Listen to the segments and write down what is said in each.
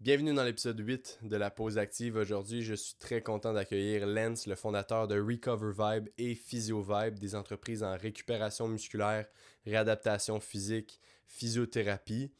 Bienvenue dans l'épisode 8 de la pause active. Aujourd'hui, je suis très content d'accueillir Lance, le fondateur de Recover Vibe et Physio Vibe, des entreprises en récupération musculaire, réadaptation physique, physiothérapie.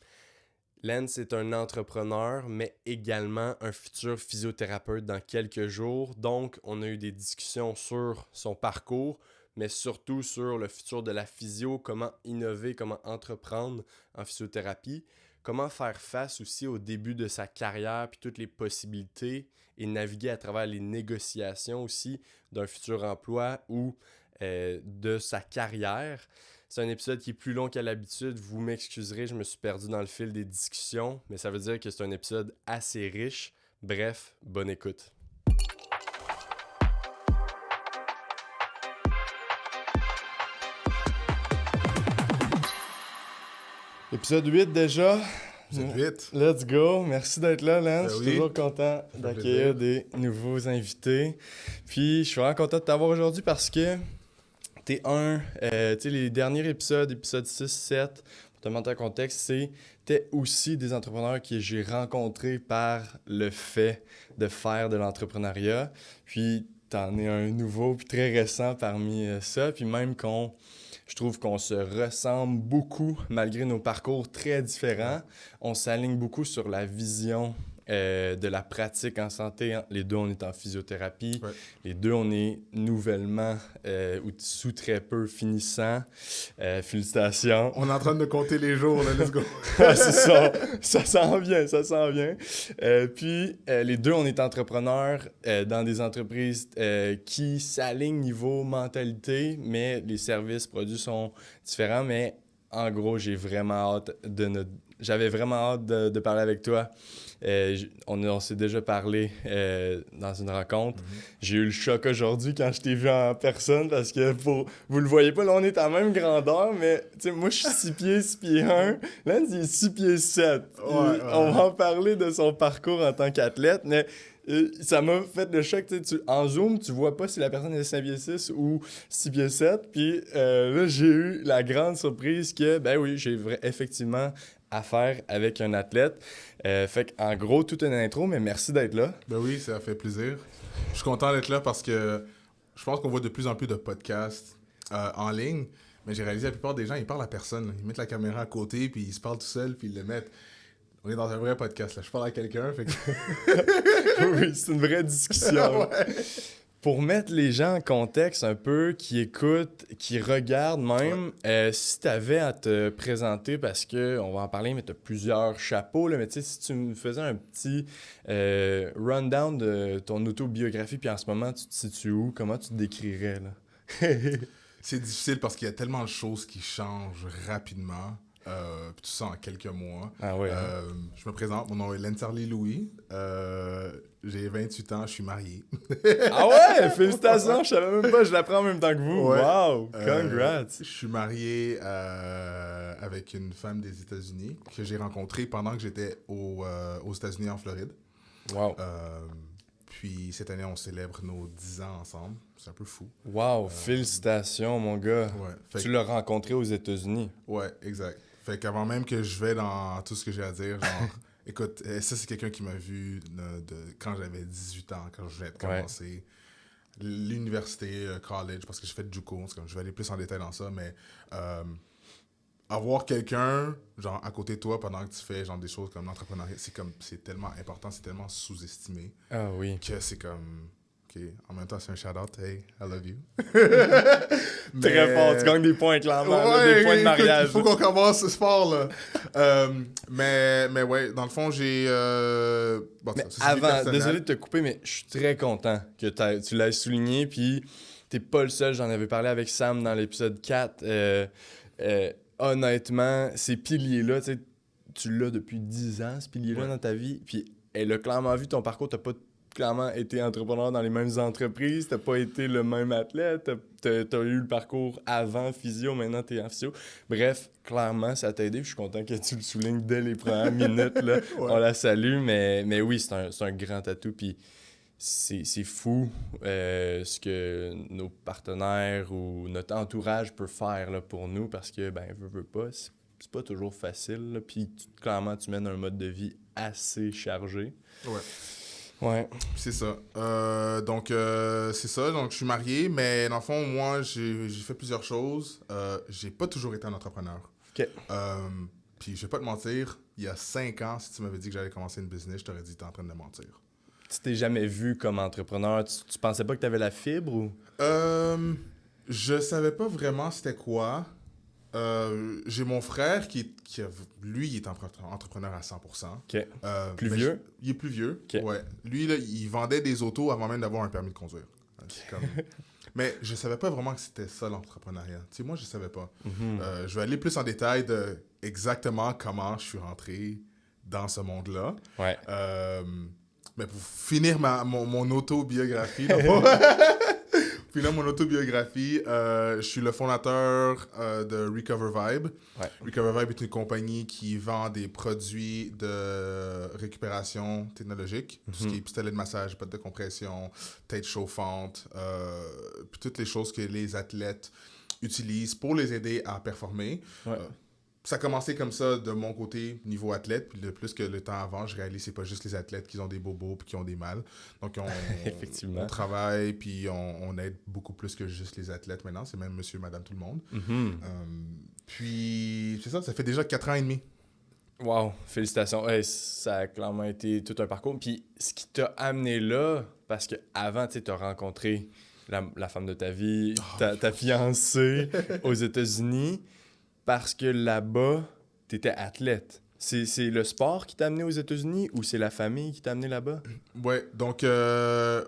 Lance est un entrepreneur, mais également un futur physiothérapeute dans quelques jours. Donc, on a eu des discussions sur son parcours, mais surtout sur le futur de la physio, comment innover, comment entreprendre en physiothérapie. Comment faire face aussi au début de sa carrière puis toutes les possibilités et naviguer à travers les négociations aussi d'un futur emploi ou de sa carrière. C'est un épisode qui est plus long qu'à l'habitude. Vous m'excuserez, je me suis perdu dans le fil des discussions, mais ça veut dire que c'est un épisode assez riche. Bref, bonne écoute. Épisode 8 déjà. Épisode 8. Let's go. Merci d'être là, Lance. Je suis oui. toujours content d'accueillir des nouveaux invités. Puis, je suis vraiment content de t'avoir aujourd'hui parce que tu sais, les derniers épisodes, épisode 6, 7, pour te mettre en contexte, t'es aussi des entrepreneurs que j'ai rencontrés par le fait de faire de l'entrepreneuriat. Puis, t'en es un nouveau puis très récent parmi ça. Puis même je trouve qu'on se ressemble beaucoup, malgré nos parcours très différents. On s'aligne beaucoup sur la vision de la pratique en santé. Les deux, on est en physiothérapie. Ouais. Les deux, on est nouvellement ou sous très peu finissants. Félicitations. On est en train de compter les jours, là, let's go. Ouais, c'est ça. Ça s'en vient, ça s'en vient. Puis, les deux, on est entrepreneurs dans des entreprises qui s'alignent niveau mentalité, mais les services, produits sont différents. Mais en gros, j'avais vraiment hâte de parler avec toi. On s'est déjà parlé dans une rencontre. J'ai eu le choc aujourd'hui quand je t'ai vu en personne parce que vous le voyez pas, là on est à la même grandeur, mais tu sais, moi je suis 6 pieds, 6 pieds 1. Lance il est 6 pieds 7. On va en parler de son parcours en tant qu'athlète, mais ça m'a fait le choc. En Zoom, tu vois pas si la personne est 5 pieds 6 ou 6 pieds 7. Puis là, j'ai eu la grande surprise que, ben oui, j'ai effectivement affaire avec un athlète. Fait qu'en gros, toute une intro, mais merci d'être là. Ben oui, ça fait plaisir. Je suis content d'être là parce que je pense qu'on voit de plus en plus de podcasts en ligne, mais j'ai réalisé que la plupart des gens, ils parlent à personne. Ils mettent la caméra à côté, puis ils se parlent tout seuls, puis ils le mettent. On est dans un vrai podcast, là. Je parle à quelqu'un, fait que... Oui, c'est une vraie discussion. Ouais. Pour mettre les gens en contexte un peu, qui écoutent, qui regardent même, si tu avais à te présenter, parce qu'on va en parler, mais tu as plusieurs chapeaux, là, mais tu sais, si tu me faisais un petit rundown de ton autobiographie, puis en ce moment, tu te situes où? Comment tu te décrirais, là? C'est difficile parce qu'il y a tellement de choses qui changent rapidement. Puis tout ça en quelques mois. Ah ouais, Je me présente, mon nom est Lance-Arlie Louis. J'ai 28 ans, je suis marié. Ah ouais, félicitations, je savais même pas, je l'apprends en même temps que vous. Ouais. Wow, congrats. Je suis marié avec une femme des États-Unis que j'ai rencontrée pendant que j'étais aux États-Unis en Floride. Wow. Puis cette année, on célèbre nos 10 ans ensemble. C'est un peu fou. Wow, félicitations, mon gars. Ouais. Tu l'as rencontré aux États-Unis. Ouais, exact. Fait qu'avant même que je vais dans tout ce que j'ai à dire, genre, écoute, ça c'est quelqu'un qui m'a vu quand j'avais 18 ans, quand je venais de commencer l'université, college, parce que j'ai fait du JUCO, je vais aller plus en détail dans ça, mais avoir quelqu'un, genre, à côté de toi pendant que tu fais, genre, des choses comme l'entrepreneuriat, c'est tellement important, c'est tellement sous-estimé Ah oui. que c'est comme... OK, en même temps, c'est un shout-out. Hey, I love you. Très fort, tu gagnes des points, clairement. Ouais, des points de mariage. Il faut qu'on commence ce sport, là. Mais ouais, dans le fond, j'ai... Bon, Mais ça, avant, désolé de te couper, mais je suis très content que tu l'aies souligné. Puis, t'es pas le seul, j'en avais parlé avec Sam dans l'épisode 4. Honnêtement, ces piliers-là, tu l'as depuis 10 ans, ce pilier-là, dans ta vie. Puis, elle a clairement vu ton parcours, t'as pas clairement été entrepreneur dans les mêmes entreprises, t'as pas été le même athlète, t'as eu le parcours avant physio, maintenant t'es en physio. Bref, clairement, ça t'a aidé, puis je suis content que tu le soulignes dès les premières minutes, là. Ouais. On la salue, mais oui, c'est un grand atout, puis c'est fou ce que nos partenaires ou notre entourage peut faire là, pour nous, parce que, veux pas, c'est pas toujours facile, là, puis clairement, tu mènes un mode de vie assez chargé. Ouais. Ouais. C'est ça. Donc, c'est ça. Donc, je suis marié, mais dans le fond, moi, j'ai fait plusieurs choses. J'ai pas toujours été un entrepreneur. OK. Puis, je vais pas te mentir, il y a 5 ans, si tu m'avais dit que j'allais commencer une business, je t'aurais dit que t'es en train de mentir. Tu t'es jamais vu comme entrepreneur? Tu pensais pas que tu avais la fibre ou? Je savais pas vraiment c'était quoi. J'ai mon frère lui, il est entrepreneur à 100%. OK. Plus mais vieux? Il est plus vieux, OK. ouais. Lui, là, il vendait des autos avant même d'avoir un permis de conduire. C'est comme... Mais je savais pas vraiment que c'était ça l'entrepreneuriat. Tu sais, moi, je savais pas. Je vais aller plus en détail de exactement comment je suis rentré dans ce monde-là. Ouais. Mais pour finir mon autobiographie, je suis le fondateur de Recover Vibe. Ouais. Recover Vibe est une compagnie qui vend des produits de récupération technologique. Tout ce qui est pistolet de massage, bottes de compression, tête chauffante, puis toutes les choses que les athlètes utilisent pour les aider à performer. Ouais. Ça a commencé comme ça de mon côté, niveau athlète. Puis le plus que le temps avant, je réalise que c'est pas juste les athlètes qui ont des bobos puis qui ont des mal. Donc, Effectivement. on travaille puis on aide beaucoup plus que juste les athlètes maintenant. C'est même monsieur, madame, tout le monde. Puis, c'est ça, ça fait déjà 4 ans et demi. Wow, félicitations. Hey, ça a clairement été tout un parcours. Puis ce qui t'a amené là, parce qu'avant, tu as rencontré la femme de ta vie, ta fiancée aux États-Unis, parce que là-bas, tu étais athlète. C'est le sport qui t'a amené aux États-Unis ou c'est la famille qui t'a amené là-bas? Ouais, donc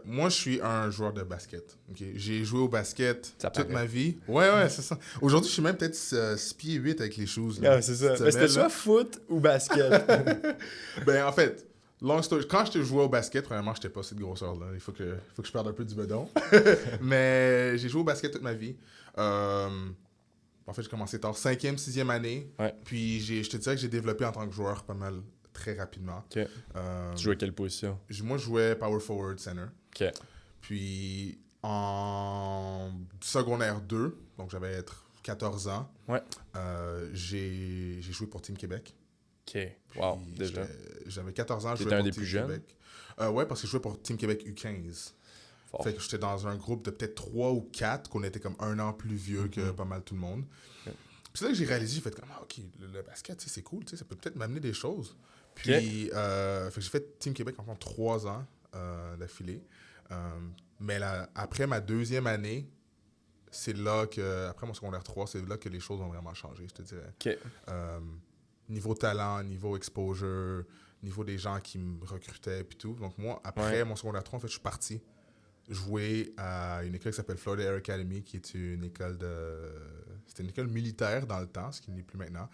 moi je suis un joueur de basket. Okay? J'ai joué au basket toute ma vie. Ouais, c'est ça. Aujourd'hui, je suis même peut-être 6 pieds 8 avec les shoes. Ah, c'est ça. Mais c'était soit foot ou basket? Ben en fait, long story, quand je jouais au basket, premièrement, j'étais pas cette grosseur-là. Il faut que je perde un peu du bedon. Mais j'ai joué au basket toute ma vie. En fait, j'ai commencé tard, 5e, 6e année. Ouais. Puis je te dirais que j'ai développé en tant que joueur pas mal très rapidement. OK. Tu jouais quelle position? Moi, je jouais power forward center. OK. Puis en secondaire 2, donc j'avais 14 ans, Ouais. j'ai joué pour Team Québec. OK. Wow, Puis déjà. J'avais 14 ans, je T'étais jouais un pour des Team plus jeunes? Québec. Ouais, parce que je jouais pour Team Québec U15. Fort. Fait que j'étais dans un groupe de peut-être 3 ou 4, qu'on était comme 1 an plus vieux que pas mal tout le monde. Okay. Puis c'est là que j'ai réalisé, j'ai fait comme, OK, le basket, c'est cool, ça peut peut-être m'amener des choses. Puis, fait que j'ai fait Team Québec en 3 ans d'affilée. Mais là, après ma 2e année, c'est là que, après mon secondaire 3, c'est là que les choses ont vraiment changé, je te dirais. OK. Niveau talent, niveau exposure, niveau des gens qui me recrutaient puis tout. Donc moi, après mon secondaire 3, en fait, je suis parti jouer à une école qui s'appelle Florida Air Academy, qui est une école c'était une école militaire dans le temps, ce qui n'est plus maintenant,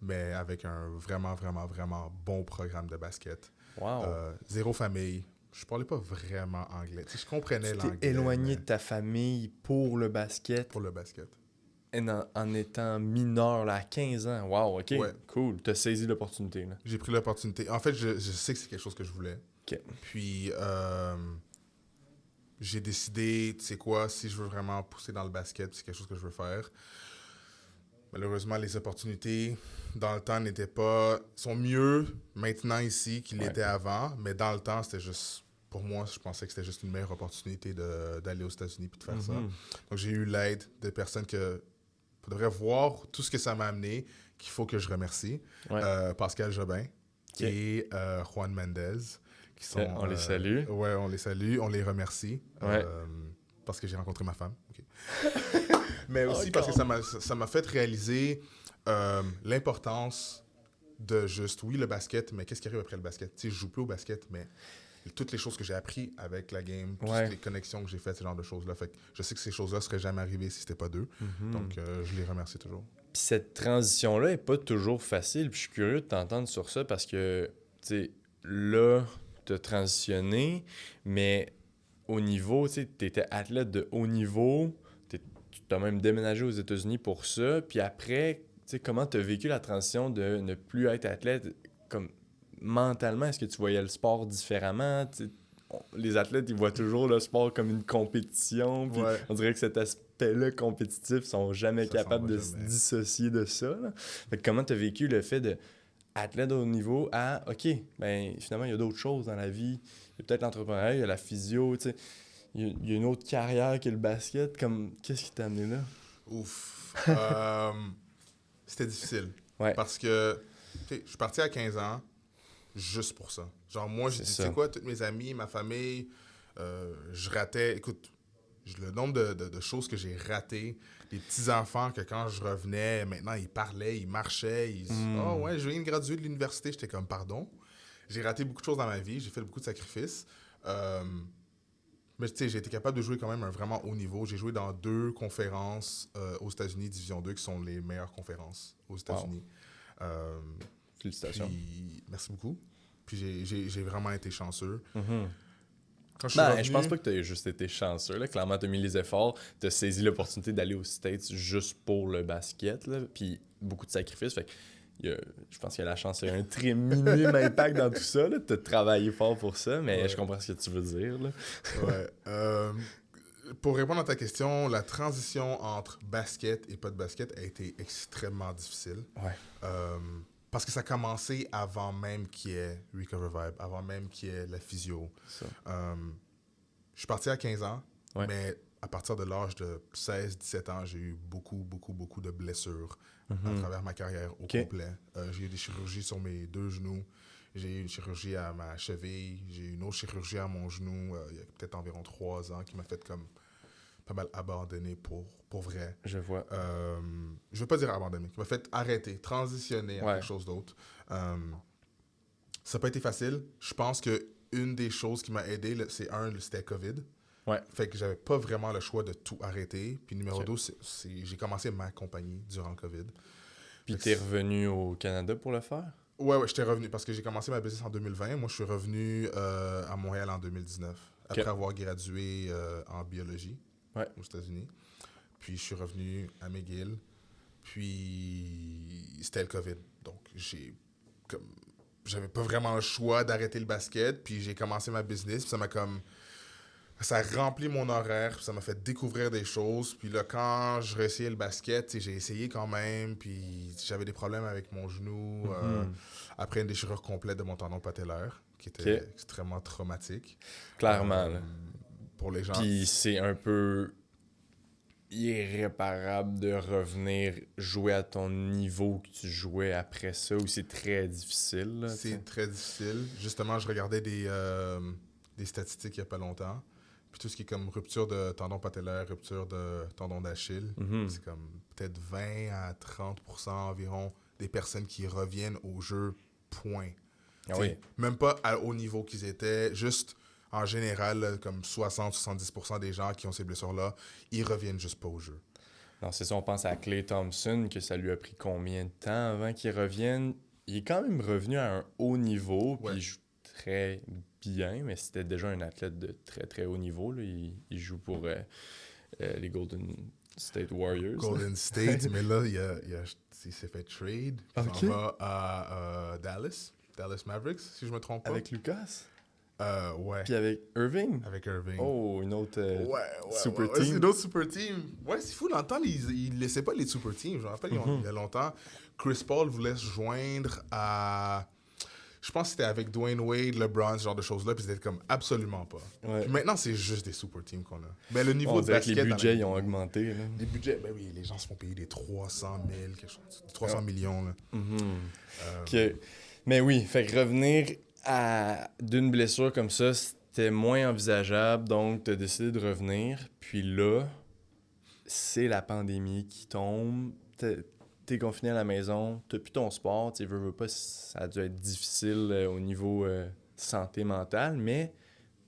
mais avec un vraiment, vraiment, vraiment bon programme de basket. Wow. Zéro famille. Je parlais pas vraiment anglais. Tu sais, je comprenais l'anglais. Tu t'es éloigné de ta famille pour le basket? Pour le basket. En étant mineur, là, à 15 ans. Wow, OK. Ouais. Cool. T'as saisi l'opportunité, là. J'ai pris l'opportunité. En fait, je sais que c'est quelque chose que je voulais. OK. Puis, j'ai décidé, tu sais quoi, si je veux vraiment pousser dans le basket, c'est quelque chose que je veux faire. Malheureusement, les opportunités dans le temps sont mieux maintenant ici qu'ils l'étaient avant, mais dans le temps, c'était juste, pour moi, je pensais que c'était juste une meilleure opportunité d'aller aux États-Unis puis de faire ça. Donc, j'ai eu l'aide de personnes que faudrait voir tout ce que ça m'a amené, qu'il faut que je remercie. Pascal Jobin et Juan Mendez. On les salue. Ouais, on les salue, on les remercie. Parce que j'ai rencontré ma femme. Okay. Mais aussi parce que ça m'a fait réaliser l'importance de juste, oui, le basket, mais qu'est-ce qui arrive après le basket? Tu sais, je joue plus au basket, mais toutes les choses que j'ai appris avec la game, toutes les connexions que j'ai faites, ce genre de choses-là. Fait que je sais que ces choses-là seraient jamais arrivées si c'était pas d'eux. Donc, je les remercie toujours. Puis cette transition-là est pas toujours facile. Puis je suis curieux de t'entendre sur ça parce que, tu sais, là, t'as transitionné, mais au niveau, tu sais, t'étais athlète de haut niveau, tu t'as même déménagé aux États-Unis pour ça. Puis après, tu sais, comment t'as vécu la transition de ne plus être athlète comme mentalement? Est-ce que tu voyais le sport différemment? Les athlètes, ils voient toujours le sport comme une compétition. Puis on dirait que cet aspect-là compétitif, ils sont jamais capables de se dissocier de ça. Là. Fait que comment tu as vécu le fait de athlète de haut niveau à, OK, ben finalement, il y a d'autres choses dans la vie. Il y a peut-être l'entrepreneuriat, il y a la physio, tu sais. Il y a une autre carrière que le basket. Comme, qu'est-ce qui t'a amené là? Ouf. C'était difficile. Ouais, Parce que, tu sais, je suis parti à 15 ans juste pour ça. Genre, moi, je c'est dis, tu sais ça. quoi, tous mes amis, ma famille, je ratais. Écoute, le nombre de choses que j'ai ratées, les petits-enfants que quand je revenais, maintenant, ils parlaient, ils marchaient, oh ouais, je viens de graduer de l'université. J'étais comme, pardon. J'ai raté beaucoup de choses dans ma vie, j'ai fait beaucoup de sacrifices. Mais tu sais, j'ai été capable de jouer quand même à un vraiment haut niveau. J'ai joué dans 2 conférences aux États-Unis, Division 2, qui sont les meilleures conférences aux Wow. États-Unis. Félicitations. Puis, merci beaucoup. Puis j'ai vraiment été chanceux. Mhm. Quand je suis Ben, revenu... je pense pas que tu as juste été chanceux. Là. Clairement, tu as mis les efforts, tu as saisi l'opportunité d'aller aux States juste pour le basket, là, puis beaucoup de sacrifices. Fait que, je pense que la chance a un très minime impact dans tout ça. Tu as travaillé fort pour ça, mais Ouais. je comprends ce que tu veux dire. Là. Ouais. Pour répondre à ta question, la transition entre basket et pas de basket a été extrêmement difficile. Ouais. Parce que ça a commencé avant même qu'il y ait Recover Vibe, avant même qu'il y ait la physio. Ça. Je suis parti à 15 ans, Ouais. mais à partir de l'âge de 16-17 ans, j'ai eu beaucoup de blessures à travers ma carrière au complet. J'ai eu des chirurgies sur mes 2 genoux. J'ai eu une chirurgie à ma cheville. J'ai eu une autre chirurgie à mon genou il y a peut-être environ 3 ans qui m'a fait comme pas mal abandonner pour vrai. Je vois. Je veux pas dire abandonner, qui m'a fait arrêter, transitionner à Ouais. quelque chose d'autre. Ça n'a pas été facile. Je pense que une des choses qui m'a aidé, c'était COVID. Ouais. Fait que j'avais pas vraiment le choix de tout arrêter. Puis numéro Ok. 2, j'ai commencé ma compagnie durant le COVID. Puis Fait que t'es revenu au Canada pour le faire? Ouais, j'étais revenu parce que j'ai commencé ma business en 2020. Moi, je suis revenu à Montréal en 2019 après Ok. avoir gradué en biologie Ouais. aux États-Unis. Puis je suis revenu à McGill. Puis c'était le COVID. Donc j'avais pas vraiment le choix d'arrêter le basket. Puis j'ai commencé ma business. Puis ça a rempli mon horaire, puis ça m'a fait découvrir des choses. Puis là, quand je réessayais le basket, tu sais, j'ai essayé quand même, puis j'avais des problèmes avec mon genou après une déchirure complète de mon tendon patellaire, qui était Ok. extrêmement traumatique. Clairement, là. Pour les gens. Puis c'est un peu irréparable de revenir jouer à ton niveau que tu jouais après ça, ou c'est très difficile. Là, C'est très difficile. Justement, je regardais des statistiques il n'y a pas longtemps. Puis tout ce qui est comme rupture de tendon patellaire, rupture de tendon d'Achille, c'est comme peut-être 20 à 30% environ des personnes qui reviennent au jeu, point. Ah oui. Même pas au niveau qu'ils étaient, juste en général, là, comme 60-70% des gens qui ont ces blessures-là, ils reviennent juste pas au jeu. Non, c'est ça, on pense à Klay Thompson, que ça lui a pris combien de temps avant qu'il revienne. Il est quand même revenu à un haut niveau, puis Ouais. il joue très bien, mais c'était déjà un athlète de très très haut niveau. Là. Il joue pour les Golden State Warriors. Golden State, mais là, il s'est fait trade. Il Ok. s'en va à Dallas Mavericks, si je me trompe pas. Avec Lucas, Ouais, puis avec Irving. avec Irving. Oh, une autre Ouais, super ouais, team. c'est d'autres super teams. Ouais, c'est fou, dans le temps, ils laissaient pas les super teams. Je me rappelle, il y a longtemps, Chris Paul voulait se joindre à... Je pense que c'était avec Dwayne Wade, LeBron, ce genre de choses-là, puis c'était comme absolument pas. Ouais. Puis maintenant, c'est juste des super teams qu'on a. Ben, le niveau On de dirait que basket... les dans la budgets NBA, ils ont augmenté. Là. les budgets, ben oui, les gens se font payer des 300 000, quelque chose, 300 millions, là. Ok. Mais oui, fait que revenir d'une blessure comme ça, c'était moins envisageable, donc t'as décidé de revenir. Puis là, c'est la pandémie qui tombe. T'es confiné à la maison, t'as plus ton sport, tu veux pas, ça a dû être difficile au niveau santé mentale, mais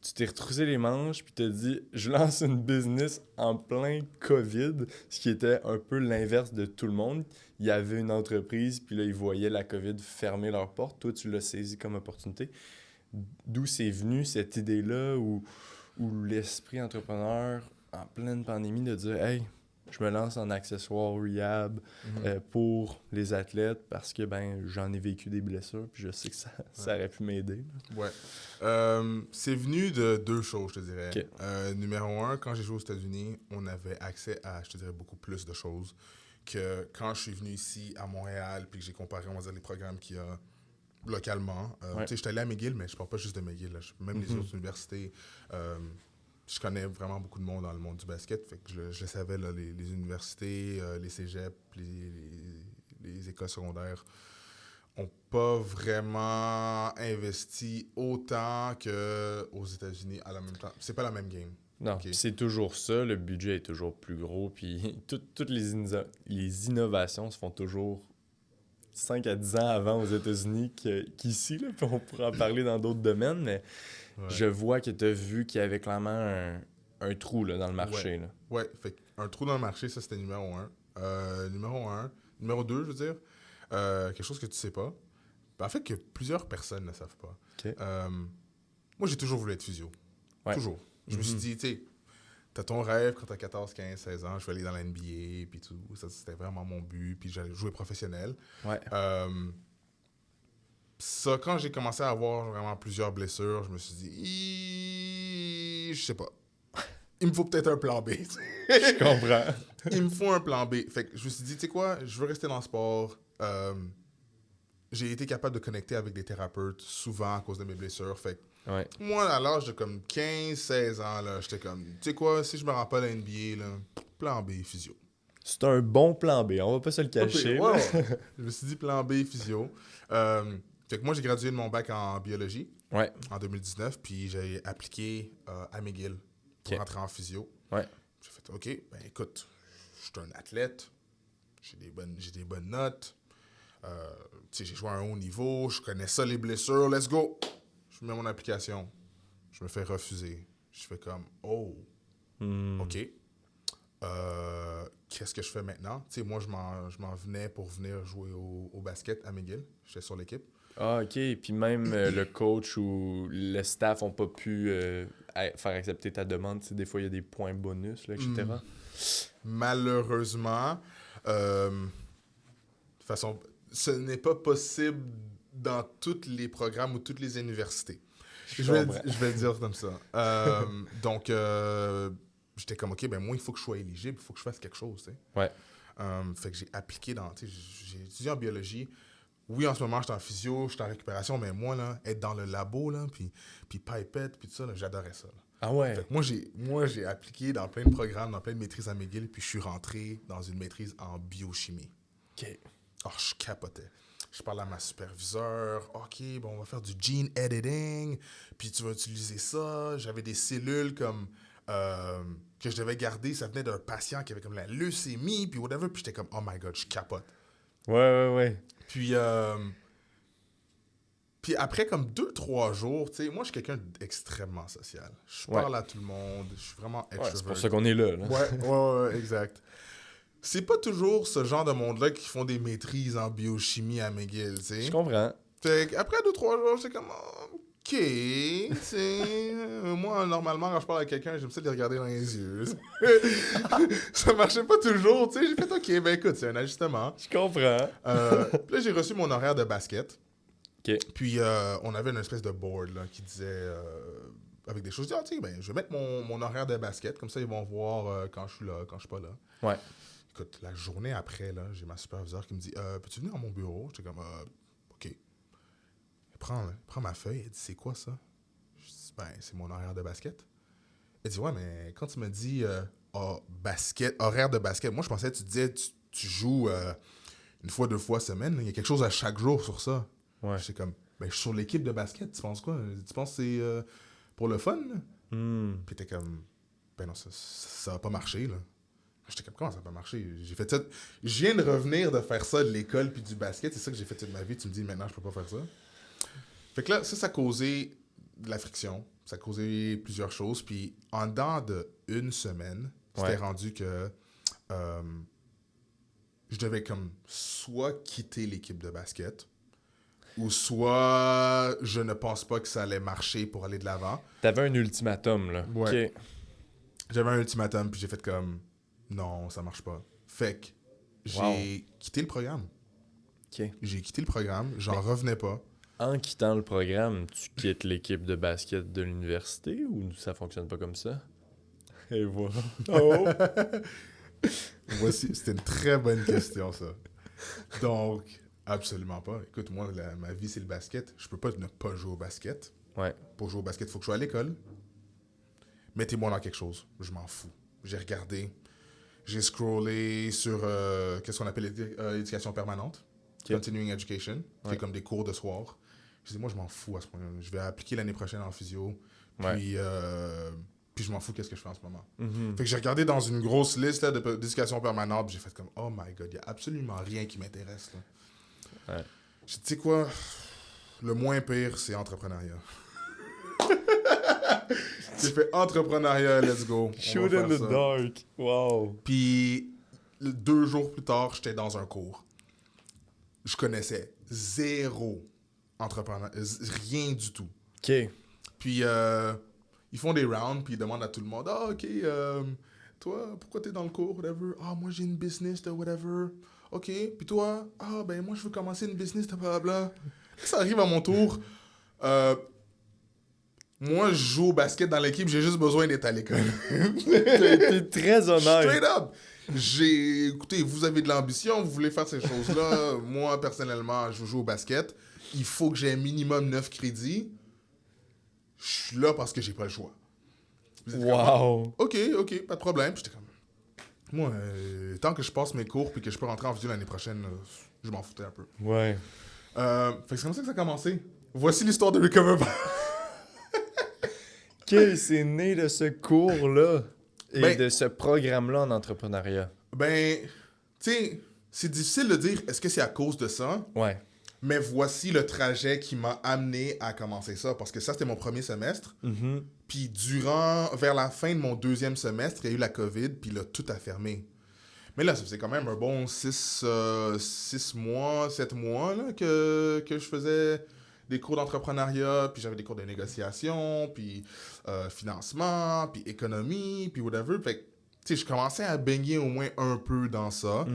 tu t'es retroussé les manches puis t'as dit je lance une business en plein COVID, ce qui était un peu l'inverse de tout le monde. Il y avait une entreprise puis là ils voyaient la COVID fermer leurs portes, toi tu l'as saisi comme opportunité. D'où c'est venu cette idée-là ou l'esprit entrepreneur en pleine pandémie de dire hey, je me lance en accessoires rehab pour les athlètes parce que ben j'en ai vécu des blessures puis je sais que ça aurait pu m'aider. Là. Ouais. C'est venu de 2 choses, je te dirais. Ok. Numéro 1, quand j'ai joué aux États-Unis, on avait accès à, je te dirais, beaucoup plus de choses que quand je suis venu ici à Montréal puis que j'ai comparé, on va dire, les programmes qu'il y a localement. Ouais. Tu sais, j'étais allé à McGill, mais je parle pas juste de McGill. Là. Même les autres universités. Je connais vraiment beaucoup de monde dans le monde du basket. Fait que je le savais, là, les universités, les cégeps, les écoles secondaires ont pas vraiment investi autant qu'aux États-Unis à la même temps. C'est pas la même game. Non, Ok. c'est toujours ça. Le budget est toujours plus gros. Puis toutes les innovations se font toujours 5 à 10 ans avant aux États-Unis qu'ici. Là, puis on pourra en parler dans d'autres domaines, mais Ouais. je vois que tu as vu qu'il y avait clairement un trou là, dans le marché. Là. Ouais, fait un trou dans le marché, ça c'était numéro 1. Numéro 1. Numéro 2, je veux dire, quelque chose que tu sais pas. En fait, que plusieurs personnes ne savent pas. OK. Moi, j'ai toujours voulu être physio. Ouais. Toujours. Je me suis dit, tu sais, t'as ton rêve quand t'as 14, 15, 16 ans, je vais aller dans la NBA, puis tout. Ça, c'était vraiment mon but, puis j'allais jouer professionnel. Ouais. Ça, quand j'ai commencé à avoir vraiment plusieurs blessures, je me suis dit, je sais pas. Il me faut peut-être un plan B. Je comprends. Il me faut un plan B. Fait que je me suis dit, tu sais quoi, je veux rester dans le sport. J'ai été capable de connecter avec des thérapeutes souvent à cause de mes blessures. Fait que Ouais. moi, à l'âge de comme 15, 16 ans, là, j'étais comme, tu sais quoi, si je me rends pas à la NBA, là, plan B, physio. C'est un bon plan B, on va pas se le cacher. Ouais, là. ouais. Je me suis dit plan B, physio. Fait que moi, j'ai gradué de mon bac en biologie Ouais. en 2019, puis j'ai appliqué à McGill pour Ok. rentrer en physio. Ouais. J'ai fait, OK, ben écoute, je suis un athlète, j'ai des bonnes notes, tu sais, j'ai joué à un haut niveau, je connais ça, les blessures, let's go! Je mets mon application, je me fais refuser. Je fais comme, oh, OK. Qu'est-ce que je fais maintenant? Tu sais, moi, je m'en venais pour venir jouer au basket à McGill. J'étais sur l'équipe. Ah, OK. Puis même le coach ou le staff ont pas pu faire accepter ta demande. Tu sais, des fois, il y a des points bonus, là, etc. Malheureusement, de toute façon, ce n'est pas possible dans tous les programmes ou toutes les universités. Je vais le dire comme ça. Donc, j'étais comme, OK, ben moi, il faut que je sois éligible, il faut que je fasse quelque chose, tu sais. Ouais. Fait que j'ai appliqué tu sais, j'ai étudié en biologie. Oui, en ce moment, je suis en physio, je suis en récupération, mais moi, là, être dans le labo, là, puis pipette, puis tout ça, là, j'adorais ça. Là. Ah ouais. Fait que moi, j'ai appliqué dans plein de programmes, dans plein de maîtrises à McGill, puis je suis rentré dans une maîtrise en biochimie. OK. Oh, je capotais. Je parle à ma superviseure. OK, bon, on va faire du gene editing, puis tu vas utiliser ça. J'avais des cellules comme que je devais garder. Ça venait d'un patient qui avait comme la leucémie, puis whatever. Puis j'étais comme, oh my God, je capote. Ouais. Puis après, comme 2-3 jours, tu sais, moi, je suis quelqu'un d'extrêmement social. Je parle à tout le monde. Je suis vraiment Ouais, extrovert. c'est pour ça qu'on est là. Là. Ouais, exact. C'est pas toujours ce genre de monde-là qui font des maîtrises en biochimie à McGill, tu sais. Je comprends. Fait qu'après 2-3 jours, c'est comme, OK, tu sais. Moi, normalement, quand je parle à quelqu'un, j'aime ça de les regarder dans les yeux. Ça marchait pas toujours, tu sais. J'ai fait, OK, ben écoute, c'est un ajustement. Je comprends. Puis là, j'ai reçu mon horaire de basket. OK. Puis, on avait une espèce de board là, qui disait, avec des choses, tu sais, ben, je vais mettre mon horaire de basket, comme ça, ils vont voir quand je suis là, quand je suis pas là. Ouais. Écoute, la journée après, là, j'ai ma superviseure qui me dit, peux-tu venir à mon bureau? J'étais comme, OK. Prends ma feuille. Elle dit, c'est quoi ça? Je dis, ben, c'est mon horaire de basket. Elle dit, ouais, mais quand tu me dis horaire de basket, moi, je pensais que tu disais, tu joues une fois, 2 fois semaine. Il y a quelque chose à chaque jour sur ça. Ouais. J'étais comme, ben, je suis sur l'équipe de basket. Tu penses quoi? Tu penses que c'est pour le fun? Puis t'es comme, ben non, ça va pas marcher, là. J'étais comme, comment ça va pas marcher? J'ai fait ça. Je viens de revenir de faire ça de l'école puis du basket. C'est ça que j'ai fait toute ma vie. Tu me dis, maintenant, je peux pas faire ça. Fait que là, ça a causé de la friction. Ça a causé plusieurs choses. Puis en dedans d'1 semaine, c'était rendu que je devais comme soit quitter l'équipe de basket ou soit je ne pense pas que ça allait marcher pour aller de l'avant. T'avais un ultimatum, là. Ouais. OK. J'avais un ultimatum puis j'ai fait comme non, ça marche pas. Fait que j'ai quitté le programme. OK. J'ai quitté le programme, j'en revenais pas. En quittant le programme, tu quittes l'équipe de basket de l'université ou ça fonctionne pas comme ça? Et voilà. Oh! Voici, c'était une très bonne question, ça. Donc, Absolument pas. Écoute, moi, ma vie, c'est le basket. Je peux pas ne pas jouer au basket. Ouais. Pour jouer au basket, il faut que je sois à l'école. Mettez-moi dans quelque chose. Je m'en fous. J'ai regardé. J'ai scrollé sur qu'est-ce qu'on appelle l'éducation permanente. Continuing Education. Qui est comme des cours de soir. Je dis, moi, je m'en fous à ce point-là. Je vais appliquer l'année prochaine en physio. Puis, puis je m'en fous qu'est-ce que je fais en ce moment. Fait que j'ai regardé dans une grosse liste là, d'éducation permanente. J'ai fait comme, oh my God, il n'y a absolument rien qui m'intéresse. Là. Ouais. J'ai dit, tu sais quoi? Le moins pire, c'est entrepreneuriat. J'ai fait entrepreneuriat, let's go. Shoot in the dark. Wow. Puis 2 jours plus tard, j'étais dans un cours. Je connaissais zéro entrepreneur, rien du tout. OK. Puis ils font des rounds, puis ils demandent à tout le monde, ah, OK, toi, pourquoi t'es dans le cours, whatever? Ah, moi, j'ai une business de whatever. OK, puis toi? Ah, ben moi, je veux commencer une business de blablabla. Ça arrive à mon tour. Moi, je joue au basket dans l'équipe, j'ai juste besoin d'être à l'école. T'es très honnête. Straight up! Écoutez, vous avez de l'ambition, vous voulez faire ces choses-là. Moi, personnellement, je joue au basket. Il faut que j'ai un minimum 9 crédits. Je suis là parce que j'ai pas le choix. Wow! OK, pas de problème. Puis j'étais comme... Moi, tant que je passe mes cours puis que je peux rentrer en vidéo l'année prochaine, je m'en foutais un peu. Ouais. Fait que c'est comme ça que ça a commencé. Voici l'histoire de Recover Vibe. C'est né de ce cours-là et de ce programme-là en entrepreneuriat? Ben, tu sais, c'est difficile de dire est-ce que c'est à cause de ça. Ouais. Mais voici le trajet qui m'a amené à commencer ça. Parce que ça, c'était mon premier semestre. Puis vers la fin de mon 2e semestre, il y a eu la COVID, puis là, tout a fermé. Mais là, ça faisait quand même un bon 6 mois, 7 mois là, que je faisais des cours d'entrepreneuriat, puis j'avais des cours de négociation, puis financement, puis économie, puis whatever. Fait que, tu sais, je commençais à baigner au moins un peu dans ça.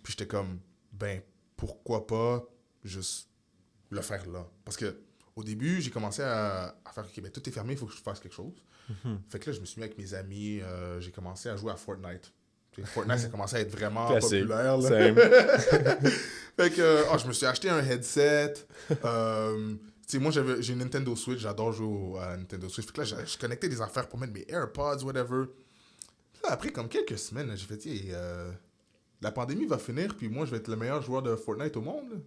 Puis j'étais comme, ben, pourquoi pas juste le faire là? Parce que au début, j'ai commencé à faire, OK, ben, tout est fermé, il faut que je fasse quelque chose. Fait que là, je me suis mis avec mes amis, j'ai commencé à jouer à Fortnite. Fortnite, ça commençait à être vraiment populaire. Là. Fait que je me suis acheté un headset. Tu sais, moi, j'ai une Nintendo Switch. J'adore jouer à Nintendo Switch. Fait que là, je connectais des affaires pour mettre mes AirPods, whatever. Là, après, comme quelques semaines, là, j'ai fait, la pandémie va finir, puis moi, je vais être le meilleur joueur de Fortnite au monde. Là.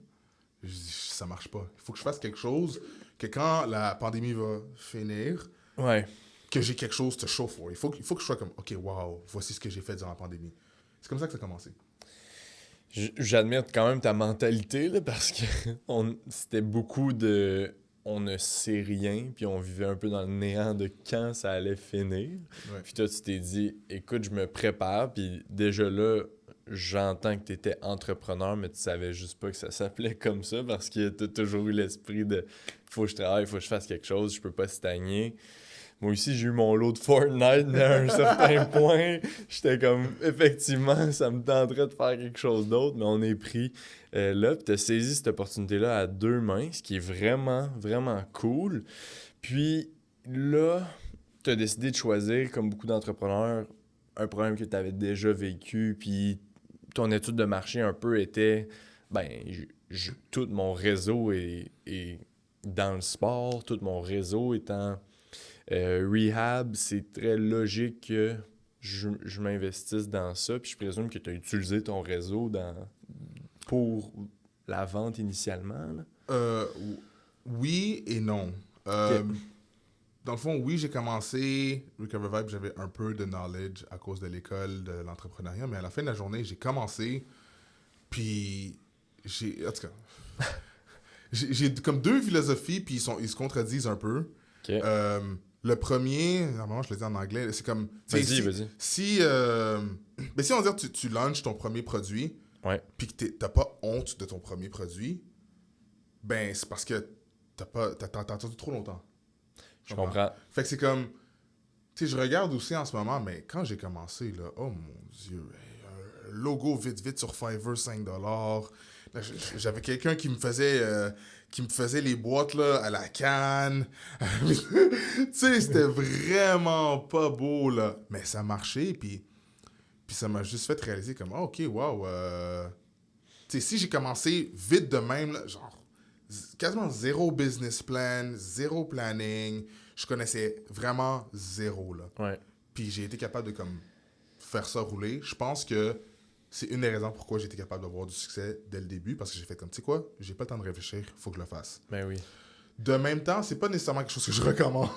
Je dis, ça marche pas. Il faut que je fasse quelque chose que quand la pandémie va finir, que j'ai quelque chose to show for. Il faut que je sois comme, OK, wow, voici ce que j'ai fait durant la pandémie. C'est comme ça que ça a commencé. J'admire quand même ta mentalité, là, parce que c'était beaucoup de... On ne sait rien, puis on vivait un peu dans le néant de quand ça allait finir. Ouais. Puis toi, tu t'es dit, écoute, je me prépare, puis déjà là, j'entends que tu étais entrepreneur, mais tu savais juste pas que ça s'appelait comme ça, parce que tu as toujours eu l'esprit de « faut que je travaille, faut que je fasse quelque chose, je peux pas stagner ». Moi aussi, j'ai eu mon lot de Fortnite, mais à un certain point, j'étais comme, effectivement, ça me tenterait de faire quelque chose d'autre, mais on est pris là. Puis tu as saisi cette opportunité-là à 2 mains, ce qui est vraiment, vraiment cool. Puis là, tu as décidé de choisir, comme beaucoup d'entrepreneurs, un problème que tu avais déjà vécu, puis ton étude de marché un peu était, tout mon réseau est dans le sport, tout mon réseau étant... rehab, c'est très logique que je m'investisse dans ça. Puis je présume que tu as utilisé ton réseau pour la vente initialement. Là. Oui et non. Okay. Dans le fond, oui, j'ai commencé Recover Vibe, j'avais un peu de knowledge à cause de l'école de l'entrepreneuriat, mais à la fin de la journée, j'ai commencé, puis en tout cas, j'ai comme 2 philosophies, puis ils se contredisent un peu. Okay. Le premier, normalement je le dis en anglais, c'est comme... Vas-y. Si on va dire tu launches ton premier produit, puis que t'as pas honte de ton premier produit, ben c'est parce que t'as attendu trop longtemps. Je comprends. Fait que c'est comme... Tu sais, je regarde aussi en ce moment, mais quand j'ai commencé, là, oh mon Dieu, un logo vite sur Fiverr, $5. Là, j'avais quelqu'un qui me faisait les boîtes là, à la canne. Tu sais, c'était vraiment pas beau, là. Mais ça marchait, puis ça m'a juste fait réaliser comme, OK, wow. Tu sais, si j'ai commencé vite de même, là, genre, quasiment zéro business plan, zéro planning, je connaissais vraiment zéro, là. Ouais. Puis j'ai été capable de, comme, faire ça rouler. Je pense que c'est une des raisons pourquoi j'ai été capable d'avoir du succès dès le début, parce que j'ai fait comme, tu sais quoi, j'ai pas le temps de réfléchir, faut que je le fasse. Ben oui. De même temps, c'est pas nécessairement quelque chose que je recommande.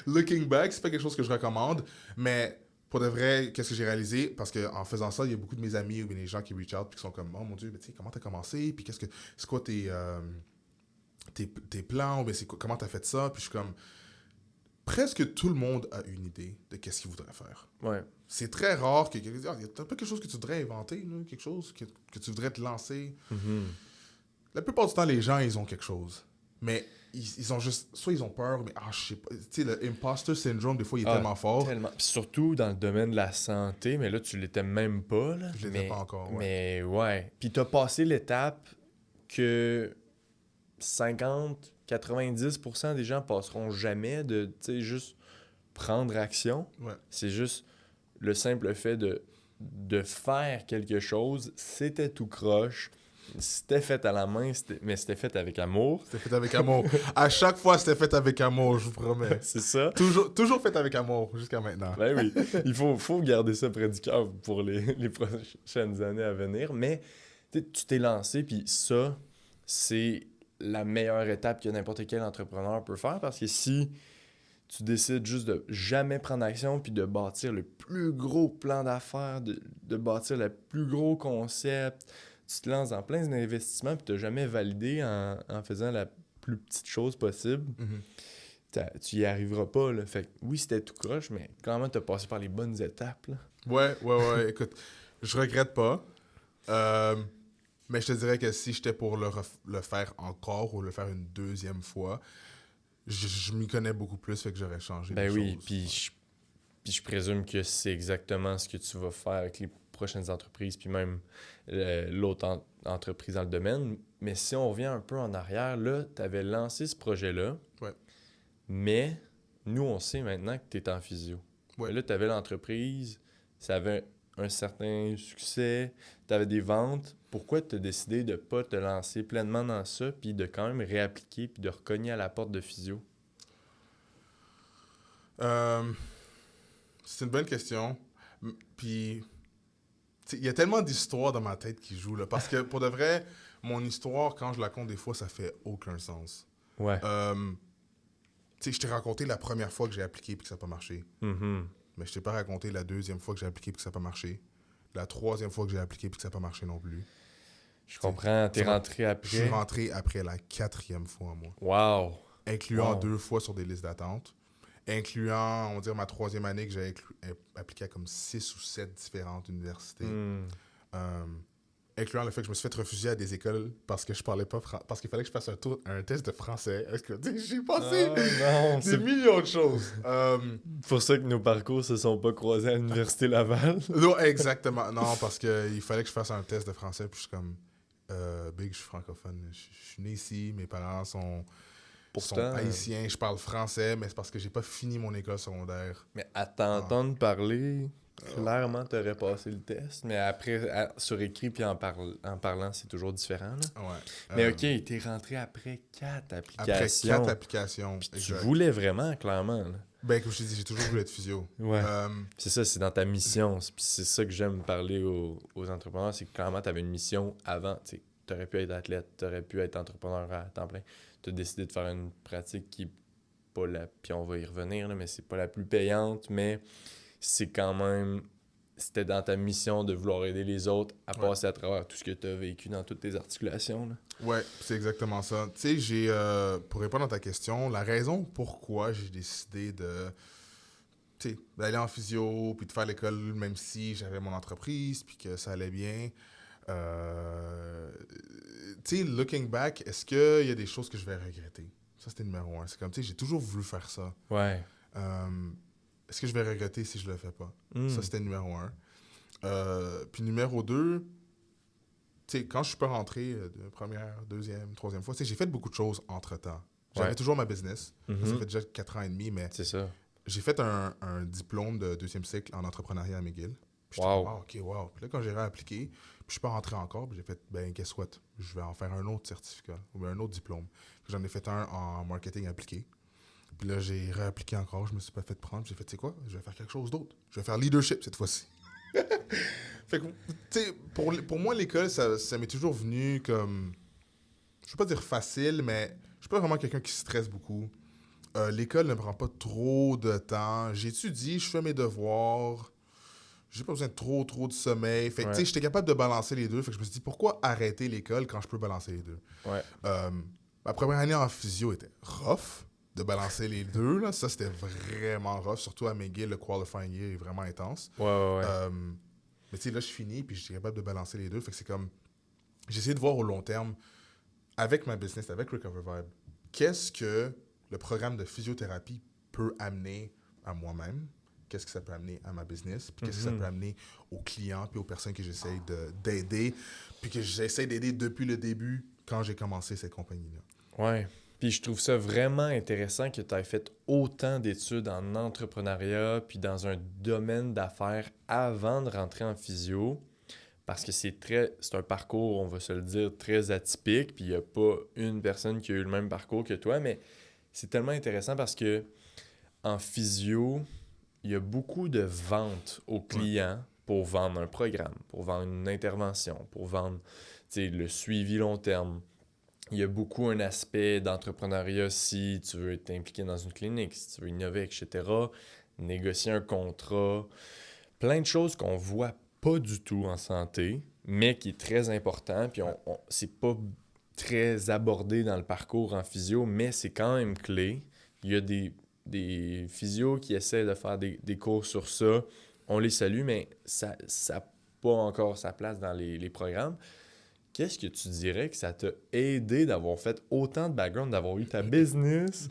Looking back, c'est pas quelque chose que je recommande, mais pour de vrai, qu'est-ce que j'ai réalisé? Parce qu'en faisant ça, il y a beaucoup de mes amis ou bien des gens qui reach out puis qui sont comme, oh mon Dieu, mais tu sais, comment t'as commencé? Puis c'est quoi tes plans? Ou bien comment t'as fait ça? Puis je suis comme, presque tout le monde a une idée de qu'est-ce qu'il voudrait faire. Ouais. C'est très rare que quelqu'un dise, ah, t'as pas quelque chose que tu voudrais inventer, là? Quelque chose que tu voudrais te lancer. La plupart du temps, les gens, ils ont quelque chose. Mais ils ont juste... Soit ils ont peur, mais je sais pas. Tu sais, le imposter syndrome, des fois, il est tellement fort. Tellement. Puis surtout dans le domaine de la santé, mais là, tu l'étais même pas. Là. Je l'étais pas encore, ouais. Mais ouais. Puis t'as passé l'étape que 50-90% des gens passeront jamais de, tu sais, juste prendre action. Ouais. C'est juste le simple fait de faire quelque chose. C'était tout croche. C'était fait à la main, mais c'était fait avec amour. C'était fait avec amour. À chaque fois, c'était fait avec amour, je vous promets. C'est ça. Toujours fait avec amour, jusqu'à maintenant. Ben oui, il faut garder ça près du cœur pour les prochaines années à venir. Mais tu t'es lancé, puis ça, c'est la meilleure étape que n'importe quel entrepreneur peut faire, parce que si tu décides juste de jamais prendre action, puis de bâtir le plus gros plan d'affaires, de bâtir le plus gros concept, tu te lances dans plein d'investissements, puis tu n'as jamais validé en faisant la plus petite chose possible, tu y arriveras pas. Là. Fait que oui, c'était tout croche, mais clairement, tu as passé par les bonnes étapes. Là. Ouais. Écoute, je regrette pas. Mais je te dirais que si j'étais pour le faire encore ou le faire une deuxième fois, je m'y connais beaucoup plus, fait que j'aurais changé Ben les oui, choses. puis je présume que c'est exactement ce que tu vas faire avec les prochaines entreprises, puis même l'autre entreprise dans le domaine. Mais si on revient un peu en arrière, là, tu avais lancé ce projet-là, Ouais. mais nous, on sait maintenant que tu es en physio. Ouais. Là, tu avais l'entreprise, ça avait un certain succès, tu avais des ventes. Pourquoi tu as décidé de ne pas te lancer pleinement dans ça, puis de quand même réappliquer, puis de recogner à la porte de physio? C'est une bonne question. Puis, il y a tellement d'histoires dans ma tête qui jouent, là. Parce que, pour de vrai, mon histoire, quand je la compte, des fois, ça fait aucun sens. Ouais. Je t'ai raconté la première fois que j'ai appliqué et que ça n'a pas marché. Mais je t'ai pas raconté la deuxième fois que j'ai appliqué et que ça n'a pas marché. La troisième fois que j'ai appliqué et que ça n'a pas marché non plus. Je comprends. T'es rentré après. Je suis rentré après la 4e fois, moi. Wow. Incluant 2 fois sur des listes d'attente. Incluant, on va dire, ma 3e année que j'ai appliqué à comme 6 ou 7 différentes universités. Incluant le fait que je me suis fait refuser à des écoles parce que je parlais pas parce qu'il fallait que je fasse un test de français. J'ai passé des millions de choses. Pour ça que nos parcours se sont pas croisés à l'Université Laval. Non, exactement. Non, parce qu'il fallait que je fasse un test de français, puis je suis comme, Big, je suis francophone. Je suis né ici, mes parents sont haïtiens, je parle français, mais c'est parce que j'ai pas fini mon école secondaire. Mais à t'entendre parler, clairement, t'aurais passé le test. Mais après, sur écrit puis en parlant, c'est toujours différent. Là. Ouais. Mais OK, t'es rentré après 4 applications. Après 4 applications. Puis tu voulais vraiment, clairement. Là. Ben, comme je t'ai dit, j'ai toujours voulu être physio. Ouais. C'est ça, c'est dans ta mission. Puis c'est ça que j'aime parler aux entrepreneurs, c'est que clairement, t'avais une mission avant. T'aurais pu être athlète, t'aurais pu être entrepreneur à temps plein. T'as décidé de faire une pratique qui n'est pas la... Puis on va y revenir, là, mais c'est pas la plus payante, mais c'est quand même... C'était dans ta mission de vouloir aider les autres à passer à travers tout ce que tu as vécu dans toutes tes articulations. Là. Ouais, c'est exactement ça. Tu sais, pour répondre à ta question, la raison pourquoi j'ai décidé d'aller en physio puis de faire l'école, même si j'avais mon entreprise puis que ça allait bien... tu sais, looking back, est-ce qu'il y a des choses que je vais regretter? Ça, c'était numéro 1. C'est comme, tu sais, j'ai toujours voulu faire ça. Ouais. Est-ce que je vais regretter si je le fais pas? Ça, c'était numéro 1. Puis numéro 2, tu sais, quand je suis pas rentré de première, deuxième, troisième fois, tu sais, j'ai fait beaucoup de choses entre-temps. J'avais toujours ma business. Ça fait déjà 4 ans et demi, mais c'est ça. J'ai fait un diplôme de 2e cycle en entrepreneuriat à McGill. Puis Puis j'étais comme, ah, OK, wow. Puis là, quand j'ai réappliqué, puis je suis pas rentré encore, puis j'ai fait, ben, guess what? Je vais en faire un autre certificat ou un autre diplôme. Puis j'en ai fait un en marketing appliqué. Puis là, j'ai réappliqué encore, je me suis pas fait prendre. J'ai fait, tu sais quoi? Je vais faire quelque chose d'autre. Je vais faire leadership cette fois-ci. Fait que, tu sais, pour moi, l'école, ça m'est toujours venu comme, je veux pas dire facile, mais je suis pas vraiment quelqu'un qui stresse beaucoup. L'école ne prend pas trop de temps. J'étudie, je fais mes devoirs. J'ai pas besoin de trop de sommeil. Fait que, tu sais, j'étais capable de balancer les deux. Fait que je me suis dit, pourquoi arrêter l'école quand je peux balancer les deux? Ouais. Ma première année en physio était rough de balancer les deux. Là. Ça, c'était vraiment rough. Surtout à McGill, le qualifying year est vraiment intense. Ouais. Mais tu sais, là, je finis puis je suis capable de balancer les deux. Fait que c'est comme... J'ai essayé de voir au long terme, avec ma business, avec Recover Vibe, qu'est-ce que le programme de physiothérapie peut amener à moi-même, qu'est-ce que ça peut amener à ma business, puis qu'est-ce que ça peut amener aux clients puis aux personnes que j'essaye d'aider, puis que j'essaie d'aider depuis le début quand j'ai commencé cette compagnie-là. Ouais. Puis je trouve ça vraiment intéressant que tu aies fait autant d'études en entrepreneuriat puis dans un domaine d'affaires avant de rentrer en physio. Parce que c'est un parcours, on va se le dire, très atypique. Puis il n'y a pas une personne qui a eu le même parcours que toi. Mais c'est tellement intéressant parce que en physio, il y a beaucoup de ventes aux clients pour vendre un programme, pour vendre une intervention, pour vendre le suivi long terme. Il y a beaucoup un aspect d'entrepreneuriat si tu veux t'impliquer dans une clinique, si tu veux innover, etc. Négocier un contrat. Plein de choses qu'on voit pas du tout en santé, mais qui est très important. Puis c'est pas très abordé dans le parcours en physio, mais c'est quand même clé. Il y a des physios qui essaient de faire des cours sur ça. On les salue, mais ça n'a pas encore sa place dans les programmes. Qu'est-ce que tu dirais que ça t'a aidé d'avoir fait autant de background, d'avoir eu ta business,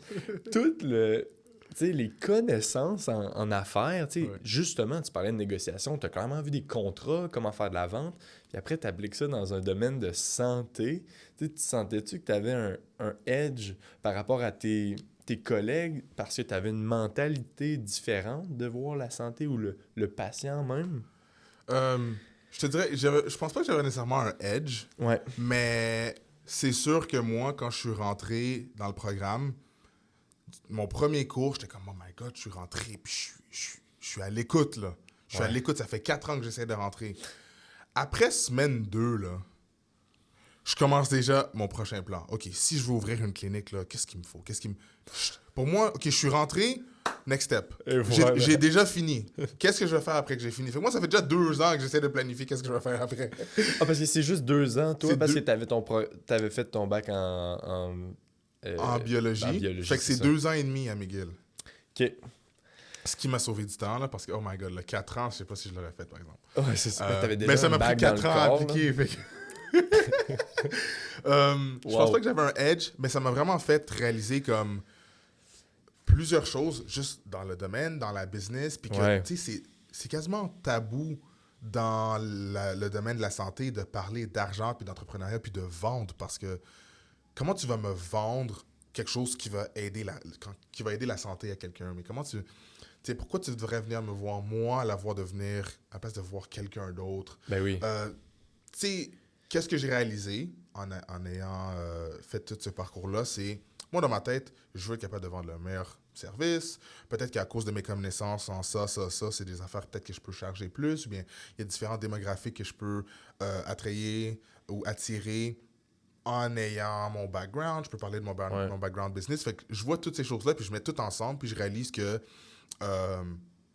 toutes les connaissances en affaires? Justement, tu parlais de négociation, tu as clairement vu des contrats, comment faire de la vente, puis après, tu appliques ça dans un domaine de santé. Tu sentais-tu que tu avais un edge par rapport à tes collègues parce que tu avais une mentalité différente de voir la santé ou le patient même? Je te dirais, je pense pas que j'avais nécessairement un edge, mais c'est sûr que moi, quand je suis rentré dans le programme, mon premier cours, j'étais comme, oh my God, je suis rentré, puis je suis à l'écoute, là. Je suis à l'écoute, ça fait 4 ans que j'essaie de rentrer. Après semaine 2, là, je commence déjà mon prochain plan. OK, si je veux ouvrir une clinique, là, qu'est-ce qu'il me faut? Pour moi, OK, je suis rentré, next step. J'ai déjà fini. Qu'est-ce que je vais faire après que j'ai fini? Fait que moi, ça fait déjà 2 ans que j'essaie de planifier qu'est-ce que je vais faire après. Parce que c'est juste 2 ans, toi, parce que t'avais fait ton bac en biologie. Fait que c'est 2 ans et demi à McGill. OK. Ce qui m'a sauvé du temps, là, parce que, oh my God, le 4 ans, je sais pas si je l'aurais fait, par exemple. Ouais, c'est ça. T'avais déjà mais ça m'a pris 4 ans à corps, appliquer. Fait que... Je pense pas que j'avais un edge, mais ça m'a vraiment fait réaliser comme plusieurs choses juste dans le domaine, dans la business, puis que tu sais, c'est quasiment tabou dans le domaine de la santé de parler d'argent, puis d'entrepreneuriat, puis de vendre, parce que comment tu vas me vendre quelque chose qui va aider la santé à quelqu'un? Mais comment tu sais, pourquoi tu devrais venir me voir, moi, à la voir de venir, à la place de voir quelqu'un d'autre? Ben oui. Tu sais, qu'est-ce que j'ai réalisé en ayant fait tout ce parcours-là, c'est, moi, dans ma tête, je veux être capable de vendre le meilleur service. Peut-être qu'à cause de mes connaissances en ça, c'est des affaires peut-être que je peux charger plus, ou bien il y a différents démographiques que je peux attrayer ou attirer en ayant mon background. Je peux parler de mon background business. Fait que je vois toutes ces choses-là, puis je mets tout ensemble, puis je réalise que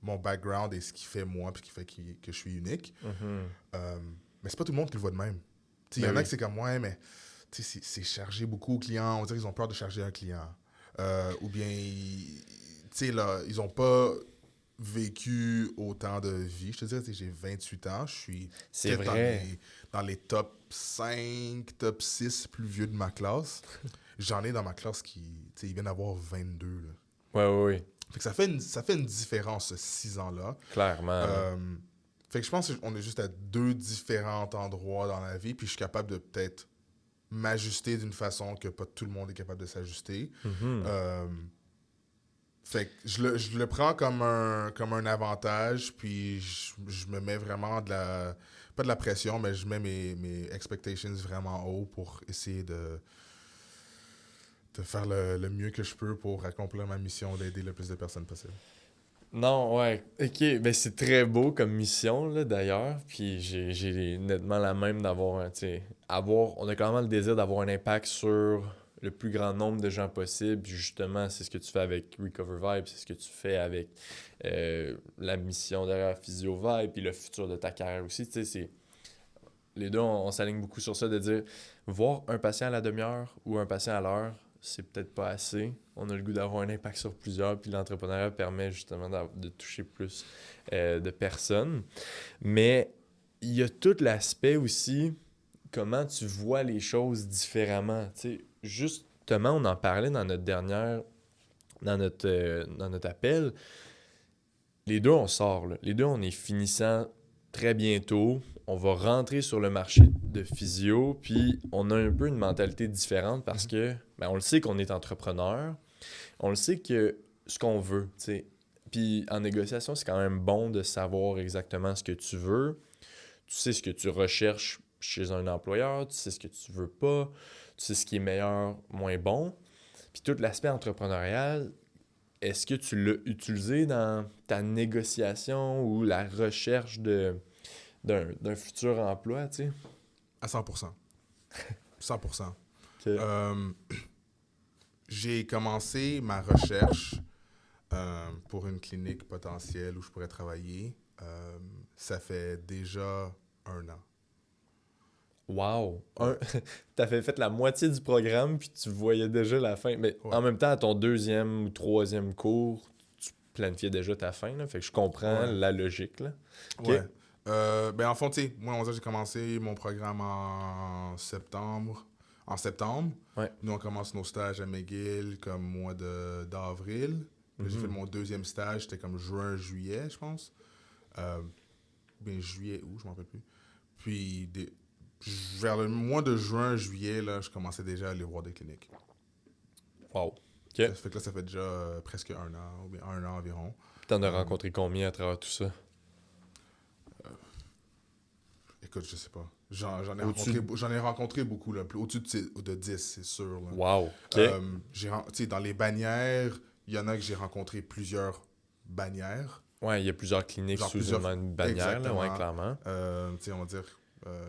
mon background est ce qui fait moi, puis ce qui fait que je suis unique. Mais c'est pas tout le monde qui le voit de même. Il y en a qui c'est comme, ouais, mais c'est chargé beaucoup aux clients. On dirait qu'ils ont peur de charger un client. Ou bien, ils ont pas vécu autant de vie. Je te dirais, j'ai 28 ans. Je suis dans les top 5, top 6 plus vieux de ma classe. J'en ai dans ma classe qui, ils viennent d'avoir 22. Là. Ouais. Fait que ça fait une différence, 6 ans-là. Clairement. Fait que je pense qu'on est juste à 2 différents endroits dans la vie, puis je suis capable de peut-être m'ajuster d'une façon que pas tout le monde est capable de s'ajuster. Fait que je le prends comme un avantage, puis je me mets vraiment pas de la pression, mais je mets mes expectations vraiment haut pour essayer de faire le mieux que je peux pour accomplir ma mission d'aider le plus de personnes possible. Non, ouais. Ok, ben c'est très beau comme mission, là, d'ailleurs. Puis j'ai nettement la même d'avoir, tu sais, on a clairement le désir d'avoir un impact sur le plus grand nombre de gens possible. Puis justement, c'est ce que tu fais avec Recover Vibe, c'est ce que tu fais avec la mission derrière Physio Vibe, puis le futur de ta carrière aussi. Tu sais, les deux, on s'aligne beaucoup sur ça, de dire, voir un patient à la demi-heure ou un patient à l'heure, c'est peut-être pas assez. On a le goût d'avoir un impact sur plusieurs, puis l'entrepreneuriat permet justement de toucher plus de personnes. Mais il y a tout l'aspect aussi, comment tu vois les choses différemment. Tu sais, justement, on en parlait dans notre dans notre appel. Les deux, on sort, là. Les deux, on est finissant très bientôt. On va rentrer sur le marché de physio, puis on a un peu une mentalité différente parce que ben, on le sait qu'on est entrepreneur, on le sait que ce qu'on veut, tu sais. Puis en négociation, c'est quand même bon de savoir exactement ce que tu veux. Tu sais ce que tu recherches chez un employeur, tu sais ce que tu veux pas, tu sais ce qui est meilleur, moins bon. Puis tout l'aspect entrepreneurial, est-ce que tu l'as utilisé dans ta négociation ou la recherche d'un futur emploi, tu sais? À 100%. 100%. Que... Euh, j'ai commencé ma recherche pour une clinique potentielle où je pourrais travailler. Ça fait déjà 1 an. Wow! Ouais. T'avais fait la moitié du programme, puis tu voyais déjà la fin. Mais Ouais. en même temps, à ton deuxième ou troisième cours, tu planifiais déjà ta fin, là. Fait que je comprends Ouais. la logique, là. OK? Ouais. Ben en fond, tu sais, moi, on va dire, j'ai commencé mon programme en septembre. En septembre. Ouais. Nous, on commence nos stages à McGill comme mois d'avril. Puis j'ai fait mon deuxième stage, c'était comme juin, juillet, je pense. Bien, juillet, août, je m'en rappelle plus. Puis, vers le mois de juin, juillet, là, je commençais déjà à aller voir des cliniques. Wow. OK. Ça fait que là, ça fait déjà presque 1 an, ou bien 1 an environ. T'en as rencontré combien à travers tout ça? Écoute, je sais pas. Au-dessus J'en ai rencontré beaucoup, là, au-dessus de 10, c'est sûr. Là. Wow. OK. Tu sais, dans les bannières, il y en a que j'ai rencontré plusieurs bannières. Ouais, il y a plusieurs cliniques Genre sous plusieurs- une bannière, là, ouais, Exactement. clairement. Tu sais, on va dire,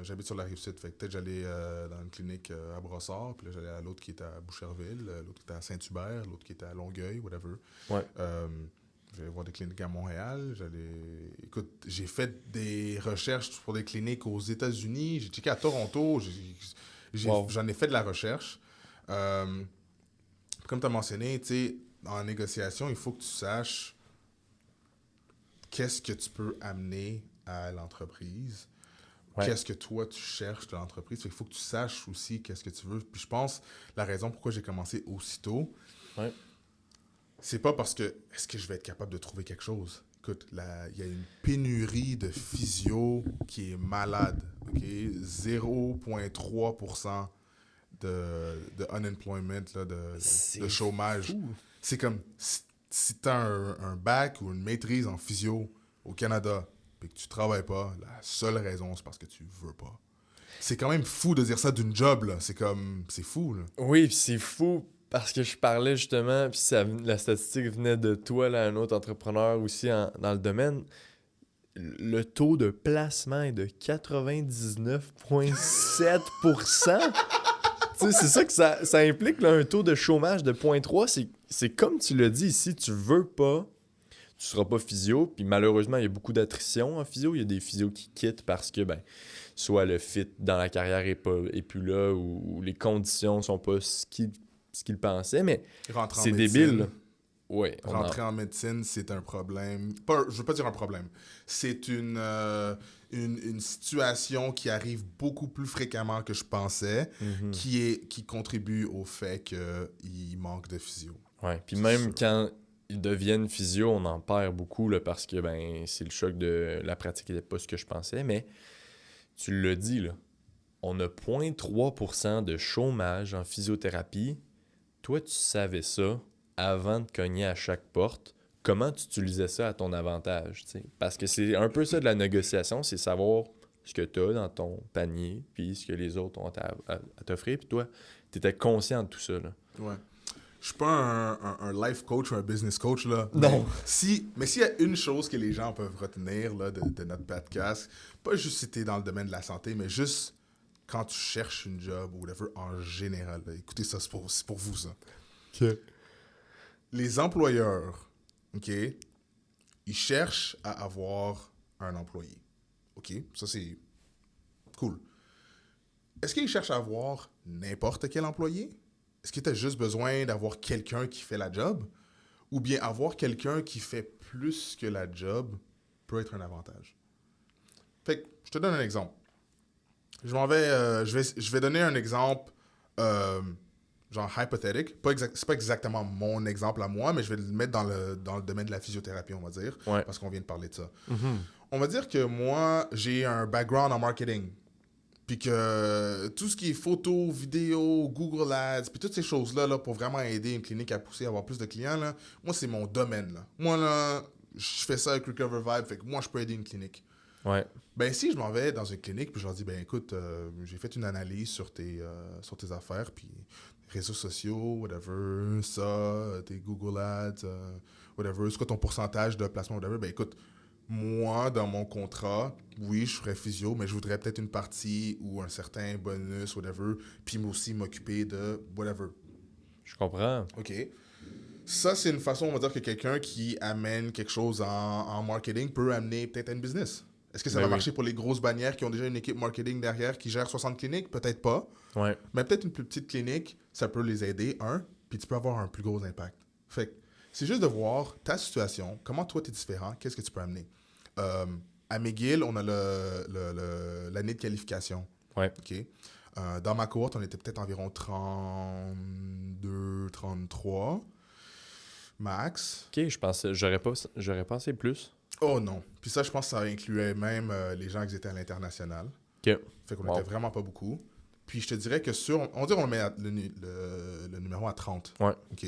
j'habite sur la Rive-Sud, fait que peut-être j'allais dans une clinique à Brossard, puis là j'allais à l'autre qui était à Boucherville, l'autre qui était à Saint-Hubert, l'autre qui était à Longueuil, whatever. Ouais. J'allais voir des cliniques à Montréal. Écoute, j'ai fait des recherches pour des cliniques aux États-Unis. J'ai checké à Toronto. Wow. J'en ai fait de la recherche. Comme tu as mentionné, tu sais, en négociation, il faut que tu saches qu'est-ce que tu peux amener à l'entreprise. Ouais. Qu'est-ce que toi, tu cherches de l'entreprise. Il faut que tu saches aussi qu'est-ce que tu veux. Puis je pense, la raison pourquoi j'ai commencé aussitôt, Ouais. c'est pas parce que est-ce que je vais être capable de trouver quelque chose. Écoute, il y a une pénurie de physio qui est malade. Okay? 0,3% de unemployment, là, de chômage. Fou. C'est comme si tu as un bac ou une maîtrise en physio au Canada et que tu travailles pas, la seule raison, c'est parce que tu veux pas. C'est quand même fou de dire ça d'une job, là. C'est fou, là. Oui, puis c'est fou parce que je parlais justement, puis la statistique venait de toi, là, un autre entrepreneur aussi dans le domaine. Le taux de placement est de 99,7%. Tu sais, c'est ça que ça implique, là, un taux de chômage de 0,3. C'est comme tu l'as dit ici, tu veux pas, tu seras pas physio. Puis malheureusement, il y a beaucoup d'attrition en physio. Il y a des physios qui quittent parce que, ben, soit le fit dans la carrière est plus là ou les conditions sont pas ce qu'ils pensaient. Mais Rentrer en c'est médecine. débile, là. Ouais, Rentrer en médecine, c'est un problème. Je veux pas dire un problème. C'est une situation qui arrive beaucoup plus fréquemment que je pensais, qui contribue au fait qu'il manque de physio. Ouais, puis C'est même sûr. quand ils deviennent physio, on en perd beaucoup là, parce que ben c'est le choc de la pratique n'était pas ce que je pensais, mais tu l'as dit, là, on a 0,3% de chômage en physiothérapie. Toi, tu savais ça avant de cogner à chaque porte, comment tu utilisais ça à ton avantage, tu sais? Parce que c'est un peu ça de la négociation, c'est savoir ce que tu as dans ton panier, puis ce que les autres ont à t'offrir, puis toi, tu étais conscient de tout ça, là. Ouais. Je suis pas un life coach ou un business coach, là. Non. Mais s'il y a une chose que les gens peuvent retenir là, de notre podcast, pas juste si t'es dans le domaine de la santé, mais juste quand tu cherches une job ou whatever en général. Là. Écoutez, ça, c'est pour vous, ça. OK. Les employeurs, OK, ils cherchent à avoir un employé. OK, ça, c'est cool. Est-ce qu'ils cherchent à avoir n'importe quel employé? Est-ce que tu as juste besoin d'avoir quelqu'un qui fait la job? Ou bien avoir quelqu'un qui fait plus que la job peut être un avantage? Fait que, je te donne un exemple. Je vais donner un exemple, genre hypothétique. C'est pas exactement mon exemple à moi, mais je vais le mettre dans le domaine de la physiothérapie, on va dire, parce qu'on vient de parler de ça. Mm-hmm. On va dire que moi, j'ai un background en marketing. Puis que tout ce qui est photo, vidéo, Google Ads, puis toutes ces choses-là, là, pour vraiment aider une clinique à pousser, à avoir plus de clients, là, moi, c'est mon domaine. Là. Moi, là, je fais ça avec Recover Vibe, fait que moi, je peux aider une clinique. Ouais. Ben, si je m'en vais dans une clinique, puis je leur dis, ben, écoute, j'ai fait une analyse sur tes affaires, puis réseaux sociaux, whatever, ça, tes Google Ads, whatever, c'est quoi ton pourcentage de placement, whatever, ben, écoute, moi, dans mon contrat, oui, je serais physio, mais je voudrais peut-être une partie ou un certain bonus, whatever, puis aussi m'occuper de whatever. Je comprends. OK. Ça, c'est une façon, on va dire, que quelqu'un qui amène quelque chose en marketing peut amener peut-être à une business. Est-ce que ça va marcher pour les grosses bannières qui ont déjà une équipe marketing derrière qui gère 60 cliniques? Peut-être pas. Ouais. Mais peut-être une plus petite clinique, ça peut les aider, puis tu peux avoir un plus gros impact. Fait que c'est juste de voir ta situation, comment toi, tu es différent, qu'est-ce que tu peux amener. À McGill, on a l'année de qualification. Ouais. OK. Dans ma cohorte, on était peut-être environ 32, 33 max. OK, j'aurais pensé plus. Oh non. Puis ça, je pense que ça incluait même les gens qui étaient à l'international. OK. Fait qu'on était vraiment pas beaucoup. Puis je te dirais que on met le numéro à 30. Ouais. OK.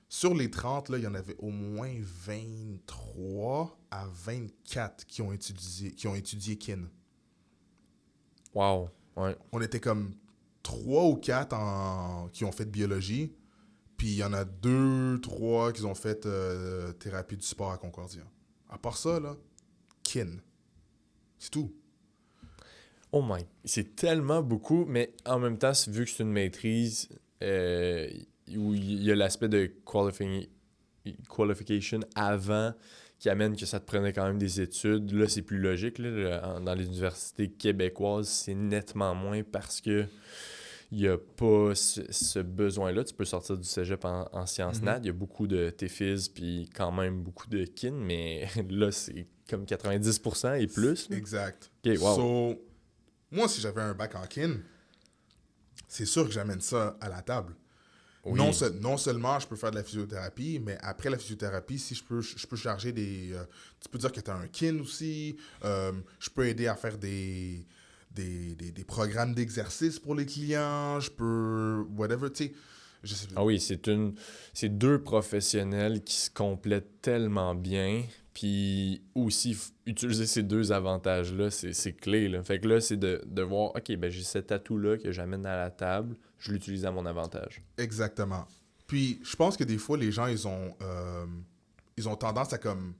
Sur les 30, là, il y en avait au moins 23 à 24 qui ont étudié kin. Wow. Ouais. On était comme 3 ou 4 qui ont fait de biologie. Puis il y en a 2, 3 qui ont fait thérapie du sport à Concordia. À part ça, là, kin. C'est tout. Oh my. C'est tellement beaucoup, mais en même temps, vu que c'est une maîtrise où il y a l'aspect de qualification avant qui amène que ça te prenait quand même des études, là, c'est plus logique. Là, dans les universités québécoises, c'est nettement moins parce que il n'y a pas ce besoin-là. Tu peux sortir du cégep en sciences nat. Il y a beaucoup de TFIS puis quand même beaucoup de kin, mais là, c'est comme 90% et plus. Là. Exact. Okay, wow. So, moi, si j'avais un bac en kin, c'est sûr que j'amène ça à la table. Oui. Non seulement je peux faire de la physiothérapie, mais après la physiothérapie, si je peux charger des... tu peux dire que tu as un kin aussi. Je peux aider à faire des programmes d'exercice pour les clients. Je peux... Whatever, tu sais. Ah oui, c'est deux professionnels qui se complètent tellement bien. Puis aussi, utiliser ces deux avantages-là, c'est clé. Là. Fait que là, c'est de voir, OK, ben j'ai cet atout-là que j'amène à la table, je l'utilise à mon avantage. Exactement. Puis, je pense que des fois, les gens, ils ont tendance à comme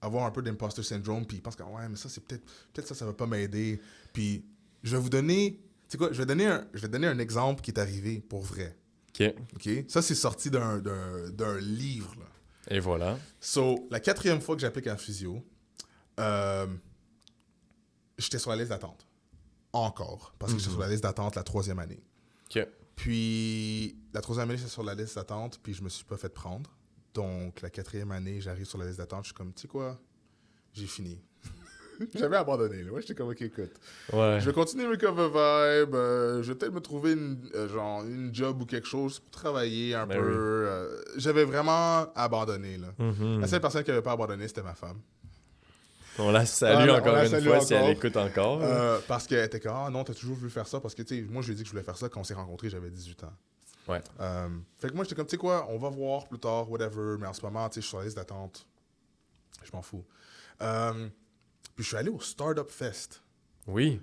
avoir un peu d'imposter syndrome, puis ils pensent que, ouais, mais ça, c'est peut-être ça va pas m'aider. Puis, je vais vous donner, tu sais quoi, je vais donner un exemple qui est arrivé pour vrai. OK? Ça, c'est sorti d'un livre, là. Et voilà. So, la 4e fois que j'applique en physio, j'étais sur la liste d'attente. Encore. Parce que j'étais sur la liste d'attente la 3e année. OK. Puis, la 3e année, j'étais sur la liste d'attente, puis je me suis pas fait prendre. Donc, la 4e année, j'arrive sur la liste d'attente, je suis comme, tu sais quoi, j'ai fini. J'avais abandonné. Là. Ouais, j'étais comme, OK, écoute. Ouais. Je vais continuer Recover Vibe. Je vais peut-être me trouver une job ou quelque chose pour travailler un peu. Oui. J'avais vraiment abandonné. Là. La seule personne qui n'avait pas abandonné, c'était ma femme. On la salue encore une fois si elle écoute encore. Parce qu'elle était comme, ah non, t'as toujours voulu faire ça. Parce que, tu sais, moi, je lui ai dit que je voulais faire ça quand on s'est rencontrés, j'avais 18 ans. Ouais. Fait que moi, j'étais comme, tu sais quoi, on va voir plus tard, whatever. Mais en ce moment, tu sais, je suis sur la liste d'attente. Je m'en fous. Puis je suis allé au Startup Fest. Oui.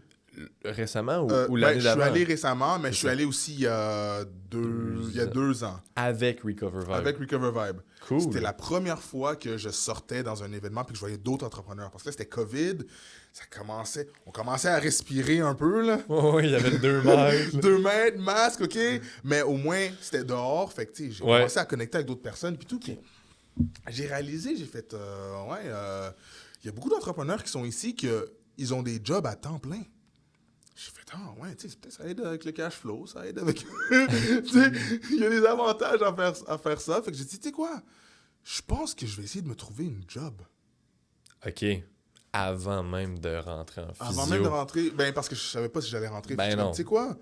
Récemment ou Ben, l'année je suis d'avant? allé récemment, mais C'est je suis ça. allé aussi il y a 2 ans. Avec Recover Vibe. Avec Recover Vibe. Cool. C'était la première fois que je sortais dans un événement puis que je voyais d'autres entrepreneurs. Parce que là, c'était COVID. On commençait à respirer un peu, là. Oui, il y avait 2 mètres. 2 mètres, masque, OK? Mais au moins, c'était dehors. Fait que, tu sais, j'ai commencé à connecter avec d'autres personnes puis tout. Puis j'ai réalisé, j'ai fait, il y a beaucoup d'entrepreneurs qui sont ici qu'ils ont des jobs à temps plein. J'ai fait, ouais, tu sais, peut-être ça aide avec le cash flow, ça aide avec... Tu sais, il y a des avantages à faire ça. Fait que j'ai dit, tu sais quoi, je pense que je vais essayer de me trouver une job. OK. Avant même de rentrer en physio. Avant même de rentrer, ben parce que je savais pas si j'allais rentrer. Ben non. Tu sais quoi,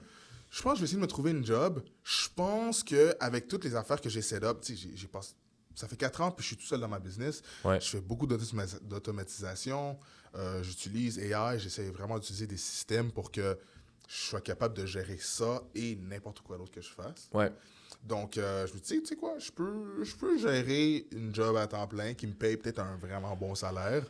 je pense que je vais essayer de me trouver une job. Je pense qu'avec toutes les affaires que j'ai set-up, tu sais, j'ai passé... Ça fait 4 ans, puis je suis tout seul dans ma business. Ouais. Je fais beaucoup d'automatisation. J'utilise AI. J'essaie vraiment d'utiliser des systèmes pour que je sois capable de gérer ça et n'importe quoi d'autre que je fasse. Ouais. Donc, je me dis, tu sais quoi, je peux gérer une job à temps plein qui me paye peut-être un vraiment bon salaire.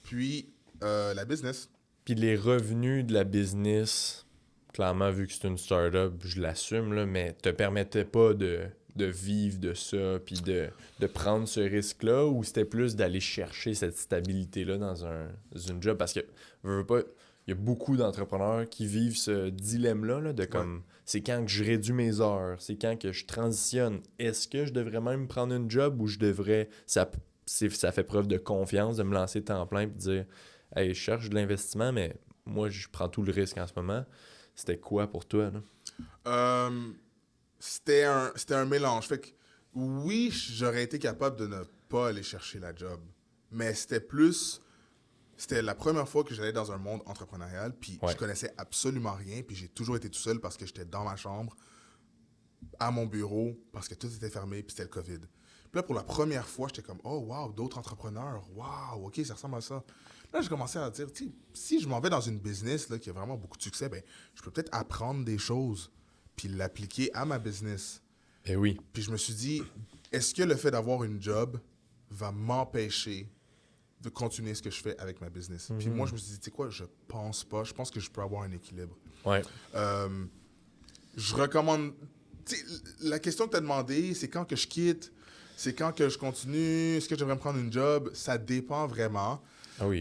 Puis, la business. Puis les revenus de la business, clairement, vu que c'est une start-up, je l'assume, là, mais te permettait pas de vivre de ça, puis de prendre ce risque-là, ou c'était plus d'aller chercher cette stabilité-là dans une job? Parce que, veux pas, il y a beaucoup d'entrepreneurs qui vivent ce dilemme-là, là, de comme, c'est quand que je réduis mes heures, c'est quand que je transitionne. Est-ce que je devrais même prendre une job ou je devrais, ça fait preuve de confiance de me lancer temps plein et de dire, hey, je cherche de l'investissement, mais moi, je prends tout le risque en ce moment. C'était quoi pour toi, là? C'était un mélange. Fait que oui, j'aurais été capable de ne pas aller chercher la job. Mais c'était la première fois que j'allais dans un monde entrepreneurial, puis je connaissais absolument rien, puis j'ai toujours été tout seul parce que j'étais dans ma chambre, à mon bureau, parce que tout était fermé, puis c'était le COVID. Puis là, pour la première fois, j'étais comme, oh, wow, d'autres entrepreneurs, wow, OK, ça ressemble à ça. Là, j'ai commencé à dire, tu sais, si je m'en vais dans une business là, qui a vraiment beaucoup de succès, ben, je peux peut-être apprendre des choses puis l'appliquer à ma business. Eh oui. Puis je me suis dit, est-ce que le fait d'avoir une job va m'empêcher de continuer ce que je fais avec ma business? Puis moi, je me suis dit, tu sais quoi, je pense pas. Je pense que je peux avoir un équilibre. Ouais. Je recommande... Tu sais, la question que tu as demandé, c'est quand que je quitte, c'est quand que je continue, est-ce que je devrais me prendre une job? Ça dépend vraiment. Ah oui.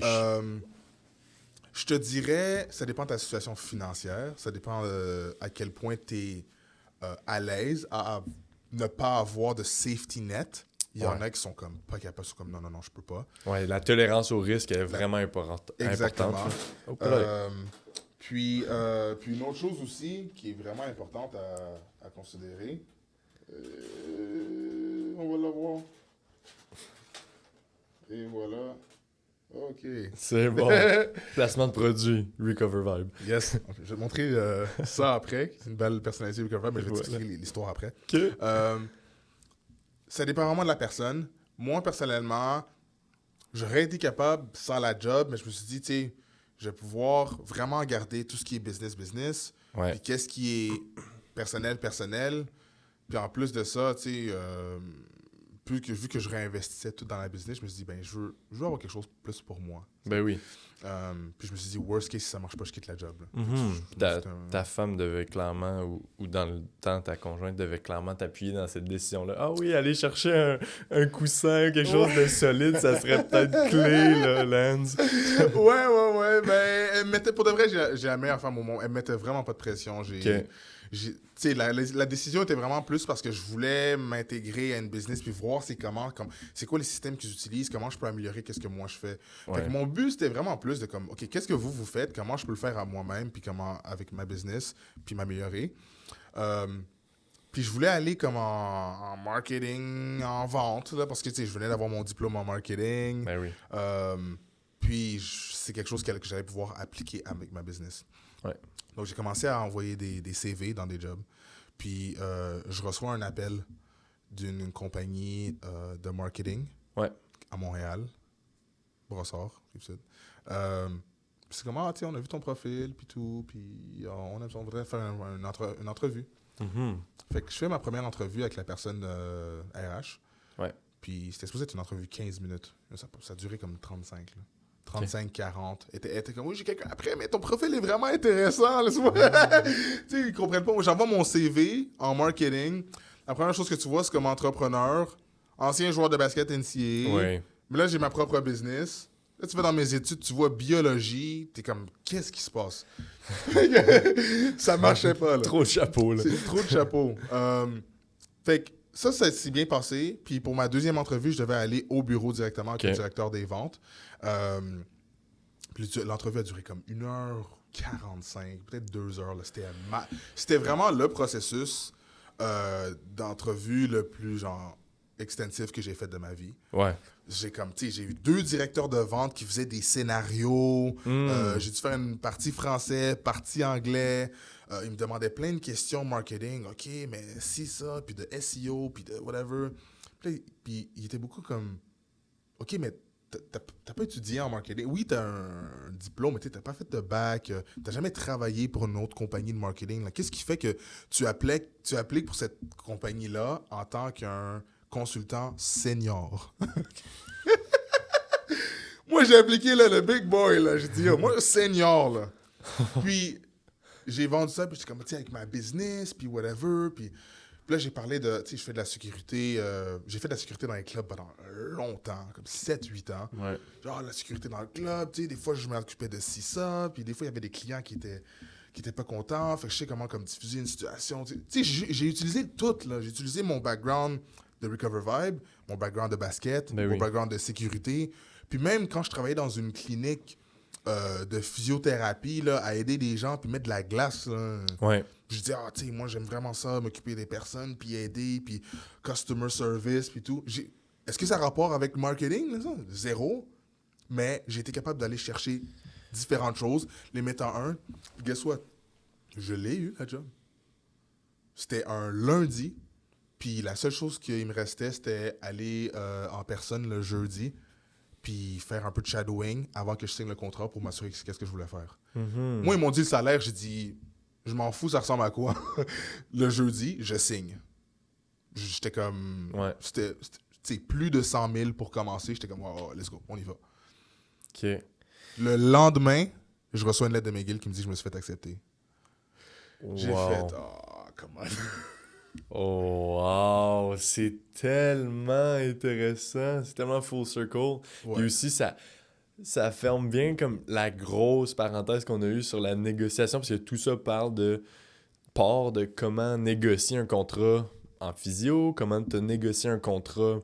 Je te dirais, ça dépend de ta situation financière, ça dépend à quel point tu es à l'aise à ne pas avoir de safety net. Il y en a qui sont comme pas capables, sont comme non, je peux pas. Ouais, la tolérance au risque est vraiment importante. Exactement. Importante. Puis une autre chose aussi qui est vraiment importante à considérer, on va la voir. Et voilà. OK. C'est bon. Placement de produit, Recover Vibe. Yes. Je vais te montrer ça après. C'est une belle personnalité Recover Vibe, mais je vais t'expliquer l'histoire après. OK. Ça dépend vraiment de la personne. Moi, personnellement, j'aurais été capable sans la job, mais je me suis dit, tu sais, je vais pouvoir vraiment garder tout ce qui est business. Ouais. Puis qu'est-ce qui est personnel. Puis en plus de ça, tu sais, vu que je réinvestissais tout dans la business, je me suis dit, ben, je veux avoir quelque chose de plus pour moi. Ben oui. Puis je me suis dit, worst case, si ça marche pas, je quitte la job. Ta femme devait clairement, ou dans le temps, ta conjointe devait clairement t'appuyer dans cette décision-là. Ah oui, aller chercher un coussin, quelque chose de solide, ça serait peut-être clé, là, Lance. Ouais. Ben, elle mettait, pour de vrai, j'ai la meilleure femme au monde. Elle mettait vraiment pas de pression. Tu sais, la décision était vraiment plus parce que je voulais m'intégrer à une business puis voir c'est quoi les systèmes qu'ils utilisent, comment je peux améliorer qu'est-ce que moi je fais. Fait que mon but, c'était vraiment plus de comme, OK, qu'est-ce que vous faites, comment je peux le faire à moi-même puis comment avec ma business puis m'améliorer. Puis je voulais aller comme en marketing, en vente, là, parce que, tu sais, je venais d'avoir mon diplôme en marketing. Ben oui. Puis c'est quelque chose que j'allais pouvoir appliquer avec ma business. Ouais. Donc, j'ai commencé à envoyer des CV dans des jobs. Puis, je reçois un appel d'une compagnie de marketing à Montréal, Brossard, Rive-Sud. C'est comme, tu sais, on a vu ton profil, puis tout, puis on voudrait faire une entrevue. Fait que je fais ma première entrevue avec la personne RH. Ouais. Puis c'était supposé être une entrevue 15 minutes. Ça a duré comme 35, là. 35, 40. Elle était comme, oui, j'ai quelqu'un après, mais ton profil est vraiment intéressant, laisse-moi. Tu sais, ils comprennent pas. Moi, j'envoie mon CV en marketing. La première chose que tu vois, c'est comme entrepreneur, ancien joueur de basket NCAA. Ouais. Mais là, j'ai ma propre business. Là, tu vas dans mes études, tu vois biologie. T'es comme, qu'est-ce qui se passe? Ça marchait pas, là. Trop de chapeau, là. C'est trop de chapeau. Fait que ça s'est bien passé. Puis pour ma deuxième entrevue, je devais aller au bureau directement avec le directeur des ventes. Puis l'entrevue a duré comme 1h45, peut-être 2 heures. Là. C'était vraiment le processus d'entrevue le plus genre extensif que j'ai fait de ma vie. Ouais. J'ai eu 2 directeurs de vente qui faisaient des scénarios. J'ai dû faire une partie français, partie anglais. Ils me demandaient plein de questions marketing. OK, mais si ça, puis de SEO, puis de whatever. Puis il était beaucoup comme, OK, mais t'as pas étudié en marketing. Oui, t'as un diplôme, mais t'as pas fait de bac. T'as jamais travaillé pour une autre compagnie de marketing. Là. Qu'est-ce qui fait que tu appliques pour cette compagnie-là en tant qu'un consultant senior? Moi, j'ai appliqué là, le big boy. Là. J'ai dit, moi, senior. Là. Puis, j'ai vendu ça, puis j'étais comme, avec ma business, puis whatever. Puis là, j'ai parlé de, je fais de la sécurité. J'ai fait de la sécurité dans les clubs pendant longtemps, comme 7-8 ans. Ouais. Genre, la sécurité dans le club, des fois, je m'occupais de ci, ça. Puis des fois, il y avait des clients qui étaient pas contents. Fait que je sais comment comme diffuser une situation. J'ai utilisé tout, là. J'ai utilisé mon background de Recover Vibe, mon background de basket, mon background de sécurité. Puis même quand je travaillais dans une clinique de physiothérapie, là, à aider des gens, puis mettre de la glace, là. Ouais. Je dis, moi, j'aime vraiment ça, m'occuper des personnes, puis aider, puis customer service, puis tout. Est-ce que ça a rapport avec le marketing, là, ça? Zéro. Mais j'ai été capable d'aller chercher différentes choses, les mettre en un. Puis guess what? Je l'ai eu, la job. C'était un lundi, puis la seule chose qu'il me restait, c'était aller en personne le jeudi, puis faire un peu de shadowing avant que je signe le contrat pour m'assurer que c'est ce que je voulais faire. Moi, ils m'ont dit le salaire, j'ai dit, je m'en fous, ça ressemble à quoi? Le jeudi, je signe. J'étais comme... Ouais. C'était plus de 100 000 pour commencer. J'étais comme, oh, let's go, on y va. OK. Le lendemain, je reçois une lettre de McGill qui me dit que je me suis fait accepter. Wow. J'ai fait, oh, come on. Oh, wow! C'est tellement intéressant. C'est tellement full circle. Ouais. Puis aussi, ça ferme bien comme la grosse parenthèse qu'on a eue sur la négociation, parce que tout ça part de comment négocier un contrat en physio, comment te négocier un contrat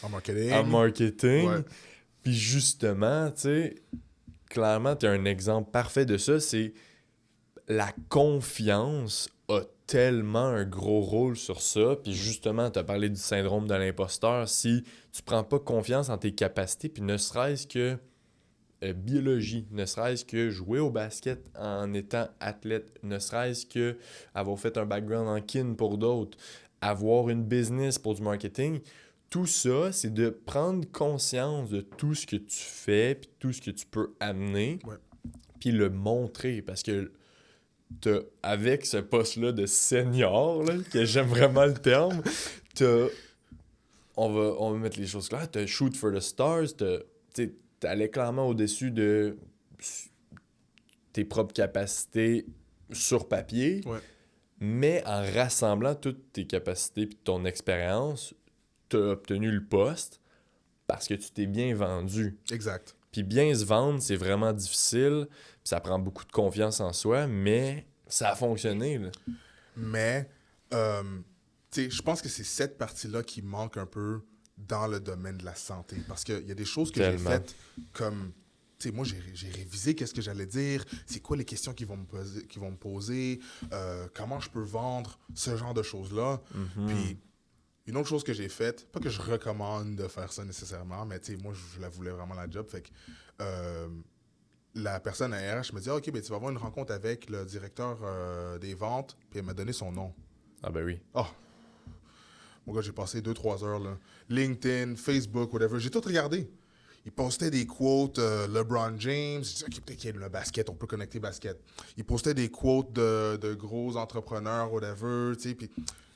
En marketing. en marketing. Ouais. Puis justement, tu sais, clairement, tu as un exemple parfait de ça, c'est la confiance a tellement un gros rôle sur ça. Puis justement, tu as parlé du syndrome de l'imposteur. Si tu prends pas confiance en tes capacités, puis ne serait-ce que biologie, ne serait-ce que jouer au basket en étant athlète, ne serait-ce que avoir fait un background en kin pour d'autres, avoir une business pour du marketing, tout ça, c'est de prendre conscience de tout ce que tu fais, puis tout ce que tu peux amener, puis le montrer, parce que avec ce poste-là de senior, là, que j'aime vraiment le terme, on va mettre les choses claires, t'as shoot for the stars, t'allais clairement au-dessus de tes propres capacités sur papier, mais en rassemblant toutes tes capacités et ton expérience, t'as obtenu le poste parce que tu t'es bien vendu. Exact. Puis bien se vendre, c'est vraiment difficile, puis ça prend beaucoup de confiance en soi, mais ça a fonctionné, là. Mais, je pense que c'est cette partie-là qui manque un peu dans le domaine de la santé. Parce qu'il y a des choses que j'ai faites comme... moi, j'ai révisé qu'est-ce que j'allais dire, c'est quoi les questions qu'ils vont me poser, comment je peux vendre, ce genre de choses-là. Puis, une autre chose que j'ai faite, pas que je recommande de faire ça nécessairement, mais moi, je la voulais vraiment la job. Fait que la personne à RH me dit, OK, ben, tu vas avoir une rencontre avec le directeur des ventes, puis elle m'a donné son nom. Ah ben oui. Oh! Mon gars, j'ai passé 2-3 heures, là. LinkedIn, Facebook, whatever. J'ai tout regardé. Il postait des quotes LeBron James. Je dis, OK, peut-être qu'il y a le basket, on peut connecter basket. Il postait des quotes de gros entrepreneurs, whatever, tu sais.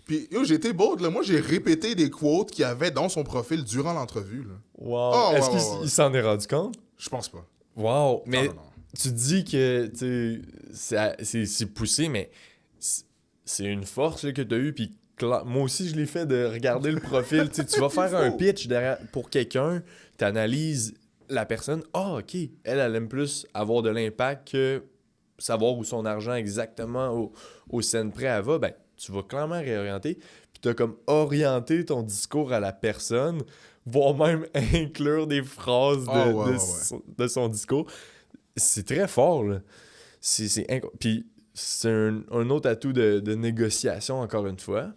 Puis yo, j'ai été bold, là. Moi, j'ai répété des quotes qu'il y avait dans son profil durant l'entrevue, là. Wow. Oh, Est-ce ouais, qu'il ouais, ouais. il s'en est rendu compte? Je pense pas. Wow. Mais Non, non, non. tu dis que c'est poussé, mais c'est une force là, que tu as eue. Puis moi aussi, je l'ai fait de regarder le profil. Tu vas faire un pitch pour quelqu'un, tu analyses la personne. Ah, OK, elle aime plus avoir de l'impact que savoir où son argent exactement au cent près elle va. Ben, tu vas clairement réorienter. Puis tu as comme orienté ton discours à la personne, voire même inclure des phrases de son discours. C'est très fort, là. Puis c'est un autre atout de négociation, encore une fois.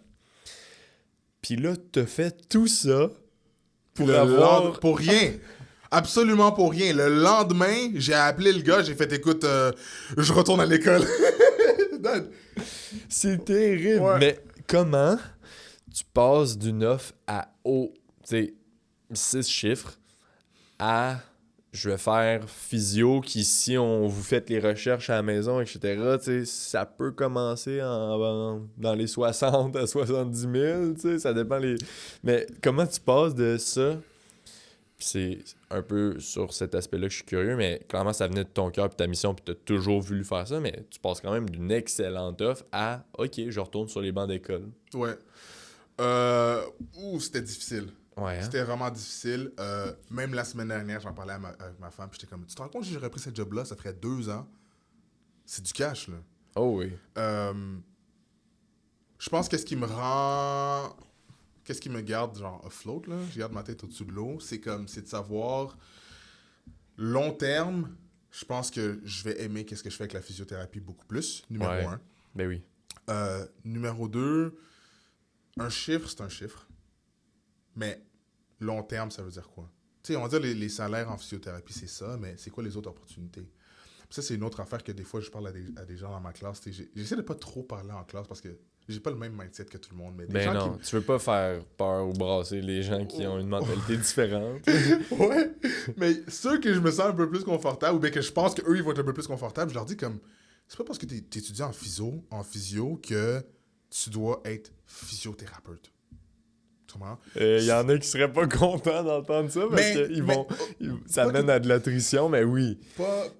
Puis là, t'as fait tout ça pour rien. Absolument pour rien. Le lendemain, j'ai appelé le gars, j'ai fait, écoute, je retourne à l'école. C'est terrible. Ouais. Mais comment tu passes d'une offre à 6 chiffres à je vais faire physio qui, si on vous fait les recherches à la maison, etc., ça peut commencer dans les 60 à 70 000, ça dépend Mais comment tu passes de ça? C'est un peu sur cet aspect-là que je suis curieux, mais clairement, ça venait de ton cœur et ta mission, puis tu as toujours voulu faire ça, mais tu passes quand même d'une excellente offre à « OK, je retourne sur les bancs d'école. » Ouais. C'était difficile. Ouais, hein? C'était vraiment difficile. Même la semaine dernière, j'en parlais avec ma femme, puis j'étais comme, tu te rends compte que j'ai repris ce job-là, ça ferait 2 ans? C'est du cash, là. Oh oui. Je pense qu'est-ce qui me garde, genre, afloat, là, je garde ma tête au-dessus de l'eau, c'est de savoir, long terme, je pense que je vais aimer qu'est-ce que je fais avec la physiothérapie beaucoup plus, numéro 1. Ben oui. Numéro 2, un chiffre, c'est un chiffre. Mais long terme, ça veut dire quoi? Tu sais, on va dire les salaires en physiothérapie, c'est ça, mais c'est quoi les autres opportunités? Puis ça, c'est une autre affaire que des fois, je parle à des gens dans ma classe. J'essaie de pas trop parler en classe parce que j'ai pas le même mindset que tout le monde. Mais des gens non, tu veux pas faire peur ou brasser les gens qui ont une mentalité différente. Ouais, mais ceux que je me sens un peu plus confortable ou bien que je pense qu'eux, ils vont être un peu plus confortables, je leur dis comme, c'est pas parce que t'es étudiant en physio que tu dois être physiothérapeute. Il y en a qui seraient pas contents d'entendre ça parce que ça mène à de l'attrition, mais oui.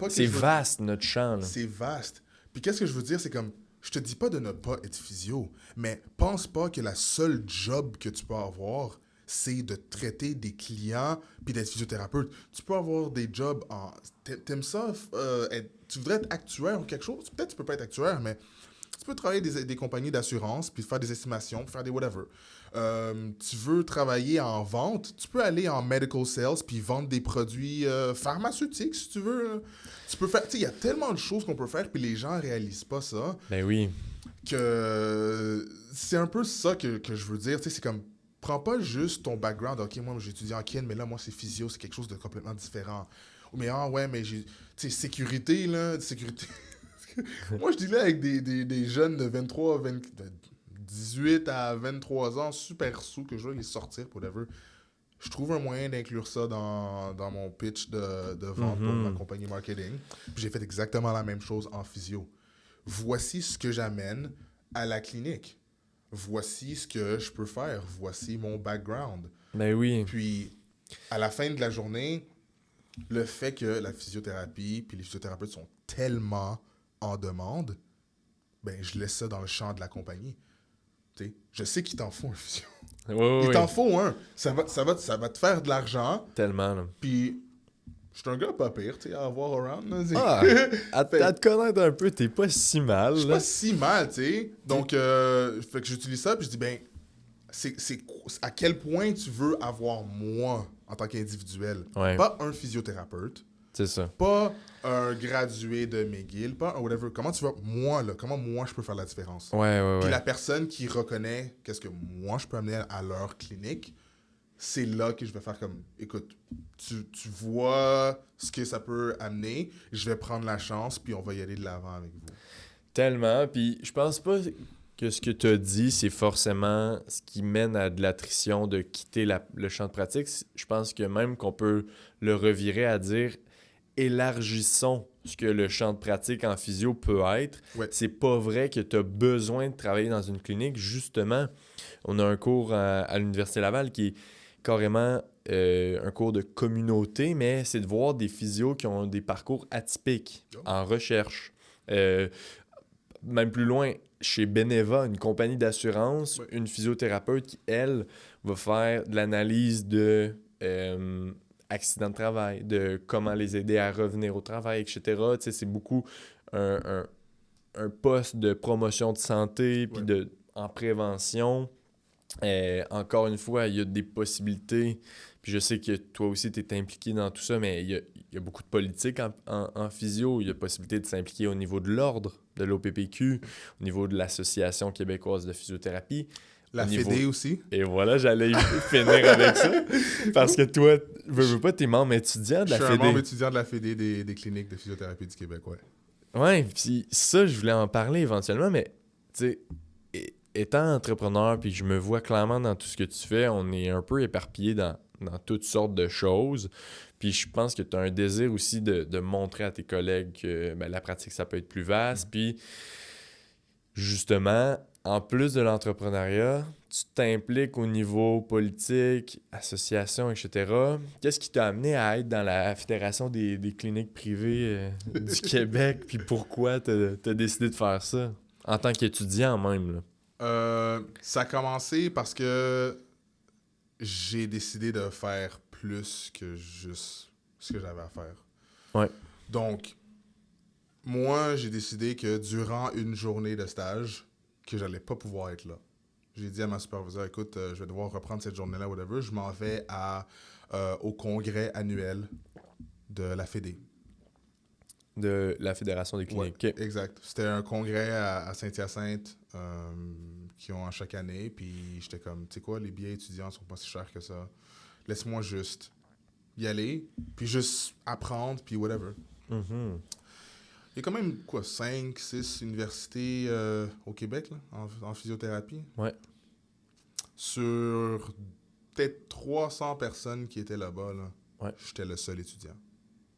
C'est vaste, notre champ. Là. C'est vaste. Puis qu'est-ce que je veux dire, c'est comme, je te dis pas de ne pas être physio, mais pense pas que la seule job que tu peux avoir, c'est de traiter des clients puis d'être physiothérapeute. Tu peux avoir des jobs en... T'aimes ça? Tu voudrais être actuaire ou quelque chose? Peut-être que tu peux pas être actuaire, mais tu peux travailler des compagnies d'assurance puis faire des estimations, puis faire des whatever. Tu veux travailler en vente, tu peux aller en medical sales puis vendre des produits pharmaceutiques si tu veux. Tu peux faire, tu sais, il y a tellement de choses qu'on peut faire puis les gens réalisent pas ça. Ben oui. Que c'est un peu ça que je veux dire. Tu sais, c'est comme, prends pas juste ton background. OK, moi j'ai étudié en kin, mais là moi c'est physio, c'est quelque chose de complètement différent. Mais mais j'ai, tu sais, sécurité là, sécurité. Moi je dis là avec des jeunes de 18 à 23 ans, super sous, que je vais les sortir, whatever. Je trouve un moyen d'inclure ça dans mon pitch de vente pour ma compagnie marketing. Puis j'ai fait exactement la même chose en physio. Voici ce que j'amène à la clinique. Voici ce que je peux faire. Voici mon background. Ben oui. Puis, à la fin de la journée, le fait que la physiothérapie puis les physiothérapeutes sont tellement en demande, ben je laisse ça dans le champ de la compagnie. T'sais, je sais qu'il t'en faut un physio. Il t'en faut un. Ça va te faire de l'argent. Tellement, là. Puis, je suis un gars pas pire, tu sais, à avoir around. Là, à te connaître un peu, t'es pas si mal. Je suis pas si mal, tu sais. Donc, fait que j'utilise ça, puis je dis, ben, c'est à quel point tu veux avoir moi en tant qu'individuel. Ouais. Pas un physiothérapeute. C'est ça. Pas un gradué de McGill, pas un whatever. Comment tu vas, moi, là, comment moi je peux faire la différence? Ouais. Puis la personne qui reconnaît qu'est-ce que moi je peux amener à leur clinique, c'est là que je vais faire comme, écoute, tu vois ce que ça peut amener, je vais prendre la chance, puis on va y aller de l'avant avec vous. Tellement, puis je pense pas que ce que tu as dit, c'est forcément ce qui mène à de l'attrition de quitter le champ de pratique. Je pense que même qu'on peut le revirer à dire élargissons ce que le champ de pratique en physio peut être. Ouais. C'est pas vrai que tu as besoin de travailler dans une clinique. Justement, on a un cours à l'Université Laval qui est carrément un cours de communauté, mais c'est de voir des physios qui ont des parcours atypiques en recherche. Même plus loin, chez Beneva, une compagnie d'assurance, une physiothérapeute qui, elle, va faire de l'analyse de accidents de travail, de comment les aider à revenir au travail, etc. Tu sais, c'est beaucoup un poste de promotion de santé puis en prévention. Encore une fois, il y a des possibilités. Puis je sais que toi aussi, tu es impliqué dans tout ça, mais il y a beaucoup de politique en physio. Il y a possibilité de s'impliquer au niveau de l'ordre de l'OPPQ, au niveau de l'Association québécoise de physiothérapie. La Fédé aussi. Et voilà, j'allais finir avec ça. Parce que toi, veux pas, t'es membre étudiant de la Fédé. Je suis un membre étudiant de la Fédé des cliniques de physiothérapie du Québec, ouais. Ouais, puis ça, je voulais en parler éventuellement, mais tu sais, étant entrepreneur, puis je me vois clairement dans tout ce que tu fais, on est un peu éparpillé dans toutes sortes de choses. Puis je pense que tu as un désir aussi de montrer à tes collègues que la pratique, ça peut être plus vaste. Puis justement, en plus de l'entrepreneuriat, tu t'impliques au niveau politique, association, etc. Qu'est-ce qui t'a amené à être dans la Fédération des cliniques privées du Québec? Puis pourquoi t'as décidé de faire ça? En tant qu'étudiant même, là. Ça a commencé parce que j'ai décidé de faire plus que juste ce que j'avais à faire. Ouais. Donc, moi, j'ai décidé que durant une journée de stage, que j'allais pas pouvoir être là. J'ai dit à ma superviseure, écoute, je vais devoir reprendre cette journée-là, whatever. Je m'en vais au congrès annuel de la Fédé. De la Fédération des cliniques. Ouais, exact. C'était un congrès à Saint-Hyacinthe qu'ils ont à chaque année. Puis j'étais comme, tu sais quoi, les billets étudiants sont pas si chers que ça. Laisse-moi juste y aller, puis juste apprendre, puis whatever. Mm-hmm. Il y a quand même, 5, 6 universités au Québec là, en physiothérapie. Ouais. Sur peut-être 300 personnes qui étaient là-bas, là, j'étais le seul étudiant.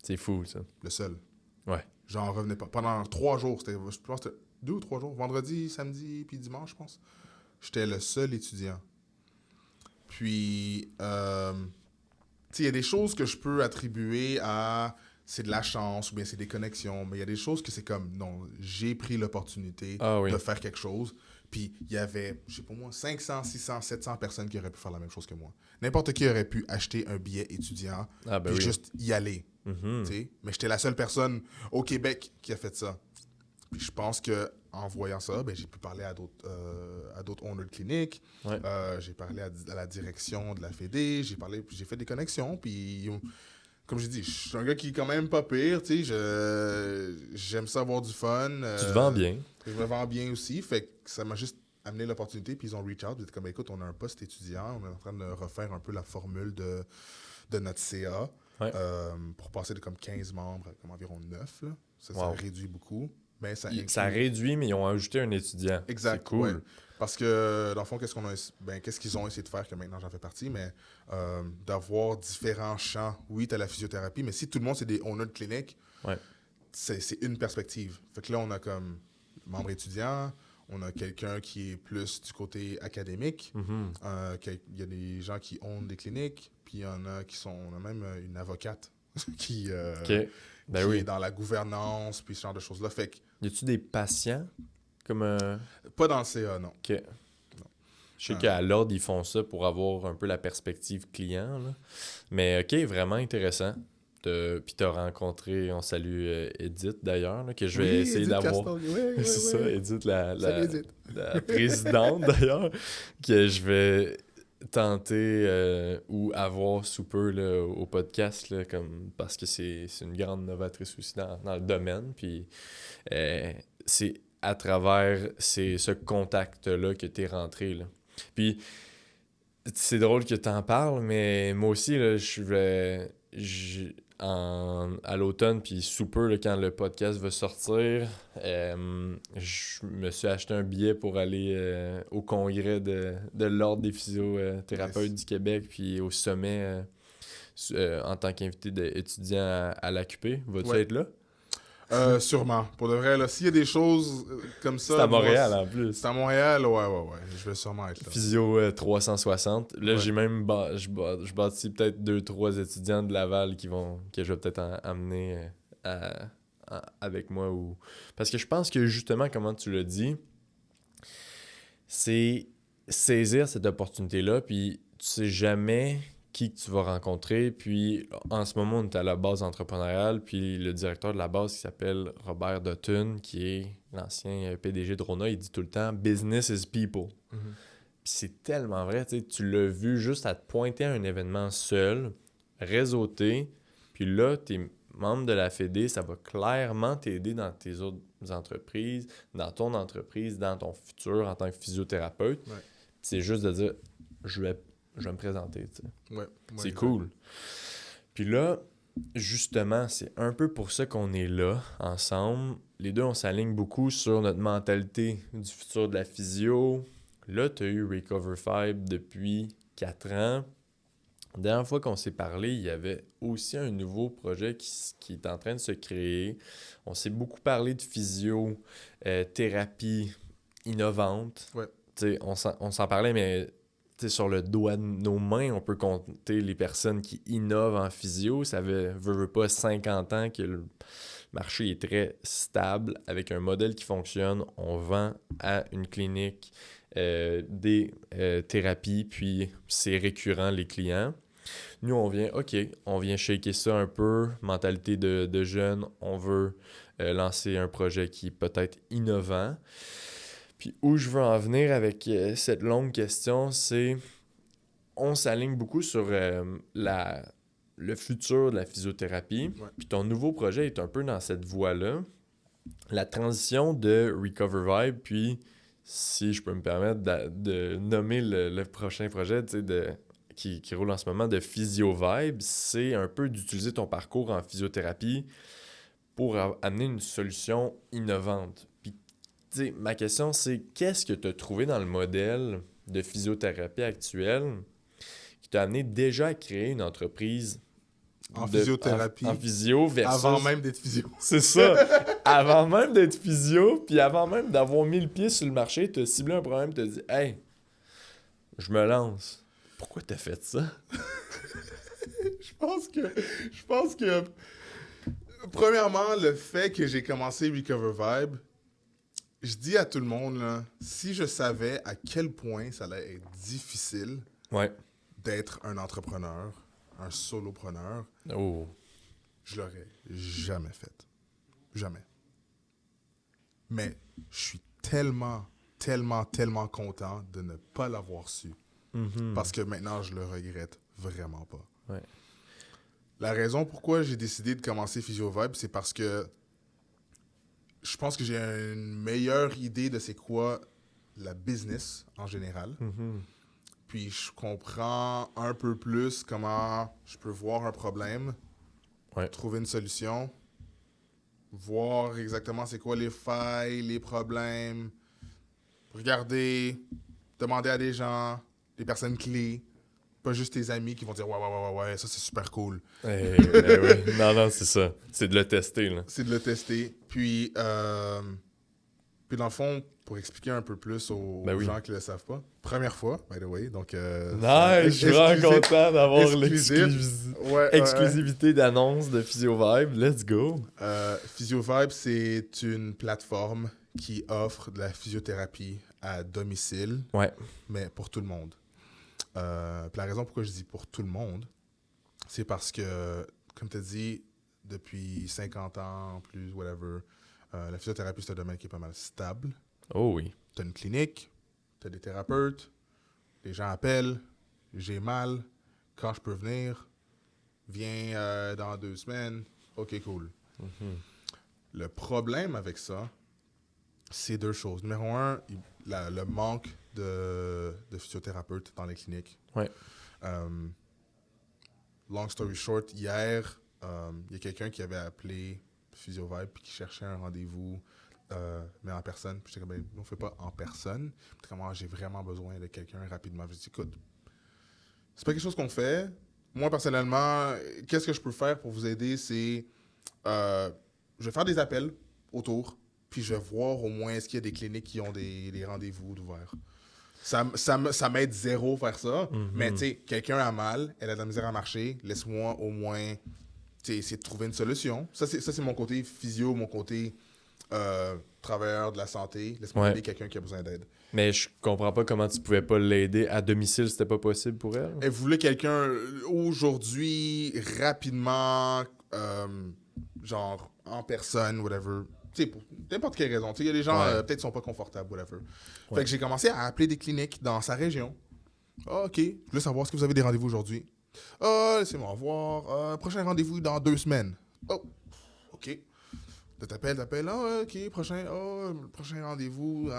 C'est fou, ça. Le seul. Ouais. J'en revenais pas. Pendant 3 jours, je pense que c'était 2 ou 3 jours. Vendredi, samedi, puis dimanche, je pense. J'étais le seul étudiant. Puis, tu sais, il y a des choses que je peux attribuer à c'est de la chance ou bien c'est des connexions, mais il y a des choses que c'est comme, non, j'ai pris l'opportunité de faire quelque chose. Puis, il y avait, je sais pas moi, 500, 600, 700 personnes qui auraient pu faire la même chose que moi. N'importe qui aurait pu acheter un billet étudiant et juste y aller. Mm-hmm. Mais j'étais la seule personne au Québec qui a fait ça. Puis je pense qu'en voyant ça, j'ai pu parler à d'autres owners de cliniques. Ouais. J'ai parlé à la direction de la Fédé. J'ai fait des connexions. Puis, comme j'ai dit, je suis un gars qui est quand même pas pire. J'aime ça avoir du fun. Tu te vends bien. Je me vends bien aussi. Fait que ça m'a juste amené l'opportunité. Puis ils ont reach out. Ils étaient comme, écoute, on a un poste étudiant. On est en train de refaire un peu la formule de notre CA. Ouais. Pour passer de comme 15 membres à comme environ 9. Là. Ça réduit beaucoup. Ben, ça réduit, mais ils ont ajouté un étudiant. Exact. C'est cool. Ouais. Parce que, dans le fond, qu'est-ce qu'ils ont essayé de faire, que maintenant j'en fais partie, mais d'avoir différents champs. Oui, tu as la physiothérapie, mais si tout le monde, c'est des owners de clinique, c'est une perspective. Fait que là, on a comme membre étudiant, on a quelqu'un qui est plus du côté académique, il y a des gens qui ownent des cliniques, puis il y en a on a même une avocate qui est dans la gouvernance, puis ce genre de choses-là. Fait que, y a-tu des patients comme pas dans le CA, non. OK. Non. Je sais qu'à l'ordre, ils font ça pour avoir un peu la perspective client. Là. Mais OK, vraiment intéressant. Puis t'as rencontré, on salue Edith d'ailleurs, là, que je vais essayer Edith d'avoir. C'est ça, Edith, Edith. la présidente d'ailleurs, que je vais tenter ou avoir sous peu là, au podcast, là, parce que c'est une grande novatrice aussi dans le domaine. Puis c'est à travers ce contact-là que tu es rentré. Là. Puis c'est drôle que tu en parles, mais moi aussi, là, à l'automne, puis sous peu, là, quand le podcast va sortir, je me suis acheté un billet pour aller au congrès de l'Ordre des physiothérapeutes du Québec, puis au sommet en tant qu'invité étudiant à l'AQP. Vas-tu être là? Sûrement. Pour de vrai, là, s'il y a des choses comme ça... C'est à Montréal, moi, en plus. c'est à Montréal, ouais. Je vais sûrement être là. Physio 360. Là, Ouais. j'ai même... je bâtis peut-être 2-3 étudiants de Laval que je vais peut-être amener avec moi. Parce que je pense que, justement, comment tu l'as dit, c'est saisir cette opportunité-là, puis tu sais jamais qui que tu vas rencontrer. Puis en ce moment, on est à la base entrepreneuriale, puis le directeur de la base qui s'appelle Robert Dutton, qui est l'ancien PDG de Rona, il dit tout le temps « Business is people ». Puis c'est tellement vrai, tu l'as vu juste à te pointer à un événement seul, réseauté, puis là, t'es membre de la Fédé, ça va clairement t'aider dans tes autres entreprises, dans ton entreprise, dans ton futur en tant que physiothérapeute. Ouais. C'est juste de dire « je vais me présenter ». Ouais, c'est exact. cool. Puis là, justement, c'est un peu pour ça qu'on est là, ensemble. Les deux, on s'aligne beaucoup sur notre mentalité du futur de la physio. Là, tu as eu Recover Five depuis 4 ans. La dernière fois qu'on s'est parlé, il y avait aussi un nouveau projet qui est en train de se créer. On s'est beaucoup parlé de physio, thérapie innovante. Ouais. On s'en parlait, mais sur le doigt de nos mains, on peut compter les personnes qui innovent en physio. Ça veut pas 50 ans que le marché est très stable avec un modèle qui fonctionne. On vend à une clinique des thérapies, puis c'est récurrent les clients. Nous, on vient shaker ça un peu, mentalité de jeunes. On veut lancer un projet qui est peut-être innovant. Puis où je veux en venir avec cette longue question, c'est on s'aligne beaucoup sur le futur de la physiothérapie. Ouais. Puis ton nouveau projet est un peu dans cette voie-là. La transition de Recover Vibe, puis si je peux me permettre de nommer le prochain projet qui roule en ce moment de Physio Vibe, c'est un peu d'utiliser ton parcours en physiothérapie pour amener une solution innovante. Puis ma question, c'est qu'est-ce que tu as trouvé dans le modèle de physiothérapie actuel qui t'a amené déjà à créer une entreprise En physiothérapie. en physio versus... Avant même d'être physio. C'est ça. Avant même d'être physio, puis avant même d'avoir mis le pied sur le marché, t'as ciblé un problème, t'as dit « Hey, je me lance. » Pourquoi t'as fait ça? Je pense que premièrement, le fait que j'ai commencé Recover Vibe, je dis à tout le monde, là, si je savais à quel point ça allait être difficile d'être un entrepreneur, un solopreneur, je l'aurais jamais fait. Jamais. Mais je suis tellement content de ne pas l'avoir su. Parce que maintenant, je le regrette vraiment pas. Ouais. La raison pourquoi j'ai décidé de commencer Physio Vibe, c'est parce que je pense que j'ai une meilleure idée de c'est quoi la business en général. Puis je comprends un peu plus comment je peux voir un problème, trouver une solution, voir exactement c'est quoi les failles, les problèmes, regarder, demander à des gens, des personnes clés, pas juste tes amis qui vont dire ouais, ça c'est super cool. Ouais. Non, c'est ça. C'est de le tester, là. C'est de le tester. Puis dans le fond, pour expliquer un peu plus aux gens qui ne le savent pas, première fois, by the way, donc... nice, je suis vraiment content d'avoir l'exclusivité d'annonce de Physio Vibe. Let's go! Physio Vibe, c'est une plateforme qui offre de la physiothérapie à domicile, mais pour tout le monde. Puis la raison pourquoi je dis pour tout le monde, c'est parce que, comme tu as dit, depuis 50 ans, plus, whatever, la physiothérapie, c'est un domaine qui est pas mal stable. Oh oui. Tu as une clinique, tu as des thérapeutes, les gens appellent, j'ai mal, quand je peux venir, viens dans 2 semaines, ok, cool. Le problème avec ça, c'est 2 choses. Numéro 1, le manque de physiothérapeutes dans les cliniques. Ouais. Long story short, hier, il y a quelqu'un qui avait appelé PhysioVibe puis qui cherchait un rendez-vous, mais en personne. Puis j'étais comme, ben, on ne fait pas en personne. Puis comme, j'ai vraiment besoin de quelqu'un rapidement. Puis j'ai dit, écoute, c'est pas quelque chose qu'on fait. Moi, personnellement, qu'est-ce que je peux faire pour vous aider? C'est, je vais faire des appels autour, puis je vais voir au moins est-ce qu'il y a des cliniques qui ont des rendez-vous d'ouvert. Ça m'aide zéro faire ça, mais tu sais, quelqu'un a mal, elle a de la misère à marcher, laisse-moi au moins essayer de trouver une solution. Ça, c'est mon côté physio, mon côté travailleur de la santé. Laisse-moi aider quelqu'un qui a besoin d'aide. Mais je comprends pas comment tu pouvais pas l'aider à domicile, c'était pas possible pour elle. Elle voulait quelqu'un aujourd'hui, rapidement, genre en personne, whatever. Tu sais, pour n'importe quelle raison. Tu sais, il y a des gens, peut-être, qui sont pas confortables, whatever. Fait que j'ai commencé à appeler des cliniques dans sa région. Ah, OK. Je voulais savoir, est-ce que vous avez des rendez-vous aujourd'hui? Ah, laissez-moi voir. Prochain rendez-vous dans 2 semaines. Oh, OK. T'appelles. Ah, OK. Prochain rendez-vous,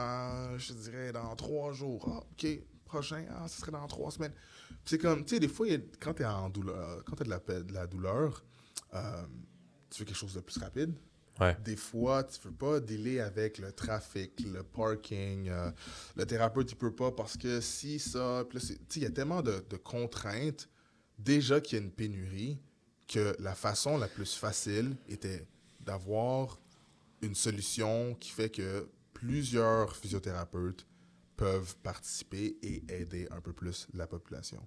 je te dirais, dans 3 jours. Ah, OK. Prochain, ce serait dans 3 semaines. Puis c'est comme, tu sais, des fois, quand t'es en douleur, quand t'as de la douleur, tu veux quelque chose de plus rapide. Ouais. Des fois, tu veux pas dealer avec le trafic, le parking. Le thérapeute, il peut pas parce que si ça... Puis là, il y a tellement de contraintes, déjà qu'il y a une pénurie, que la façon la plus facile était d'avoir une solution qui fait que plusieurs physiothérapeutes peuvent participer et aider un peu plus la population.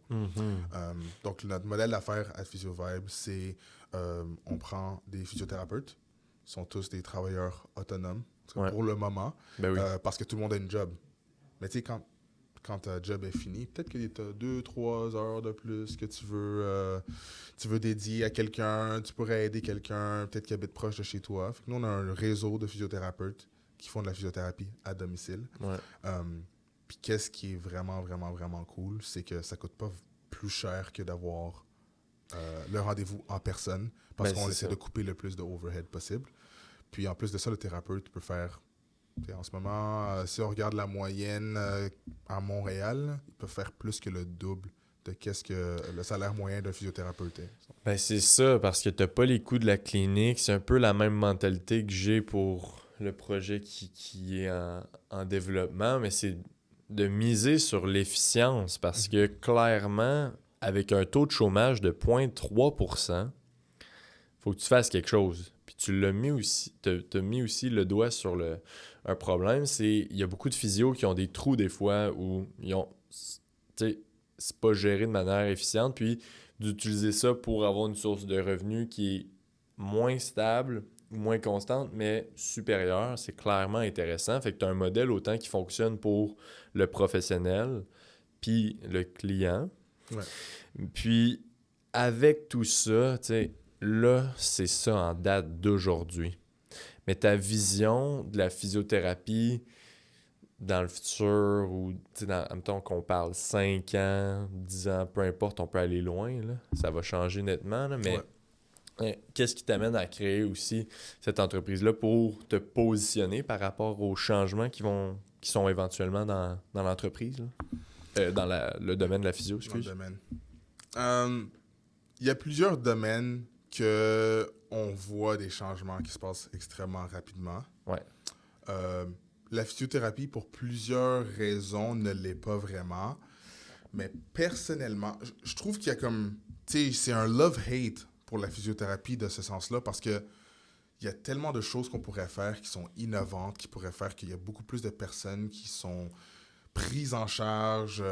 Donc, notre modèle d'affaires à PhysioVibe, c'est on prend des physiothérapeutes, ils sont tous des travailleurs autonomes pour le moment, parce que tout le monde a une job. Mais tu sais, quand ta job est finie, peut-être que tu as 2-3 heures de plus que tu veux dédier à quelqu'un, tu pourrais aider quelqu'un, peut-être qui habite proche de chez toi. Fait que nous, on a un réseau de physiothérapeutes qui font de la physiothérapie à domicile. Puis qu'est-ce qui est vraiment, vraiment, vraiment cool, c'est que ça coûte pas plus cher que d'avoir le rendez-vous en personne, parce qu'on essaie de couper le plus de overhead possible. Puis en plus de ça, le thérapeute peut faire, en ce moment, si on regarde la moyenne à Montréal, il peut faire plus que le double de qu'est-ce que le salaire moyen d'un physiothérapeute est. Ben c'est ça, parce que t'as pas les coûts de la clinique. C'est un peu la même mentalité que j'ai pour le projet qui est en développement, mais c'est de miser sur l'efficience, parce que clairement, avec un taux de chômage de 0,3%, faut que tu fasses quelque chose. Puis tu l'as mis aussi, t'as mis aussi le doigt sur un problème, c'est il y a beaucoup de physios qui ont des trous des fois où ils ont, tu sais, c'est pas géré de manière efficiente, puis d'utiliser ça pour avoir une source de revenus qui est moins stable, moins constante, mais supérieure, c'est clairement intéressant. Fait que tu as un modèle autant qui fonctionne pour le professionnel puis le client. Puis avec tout ça, tu sais, là, c'est ça en date d'aujourd'hui. Mais ta vision de la physiothérapie dans le futur, ou mettons qu'on parle 5 ans, 10 ans, peu importe, on peut aller loin, là. Ça va changer nettement, là, mais qu'est-ce qui t'amène à créer aussi cette entreprise-là pour te positionner par rapport aux changements qui sont éventuellement dans l'entreprise, là? Dans le domaine de la physio, excuse. Dans le domaine. Il y a plusieurs domaines qu'on voit des changements qui se passent extrêmement rapidement. La physiothérapie, pour plusieurs raisons, ne l'est pas vraiment. Mais personnellement, je trouve qu'il y a comme... Tu sais, c'est un love-hate pour la physiothérapie de ce sens-là, parce que il y a tellement de choses qu'on pourrait faire qui sont innovantes, qui pourraient faire qu'il y a beaucoup plus de personnes qui sont prises en charge,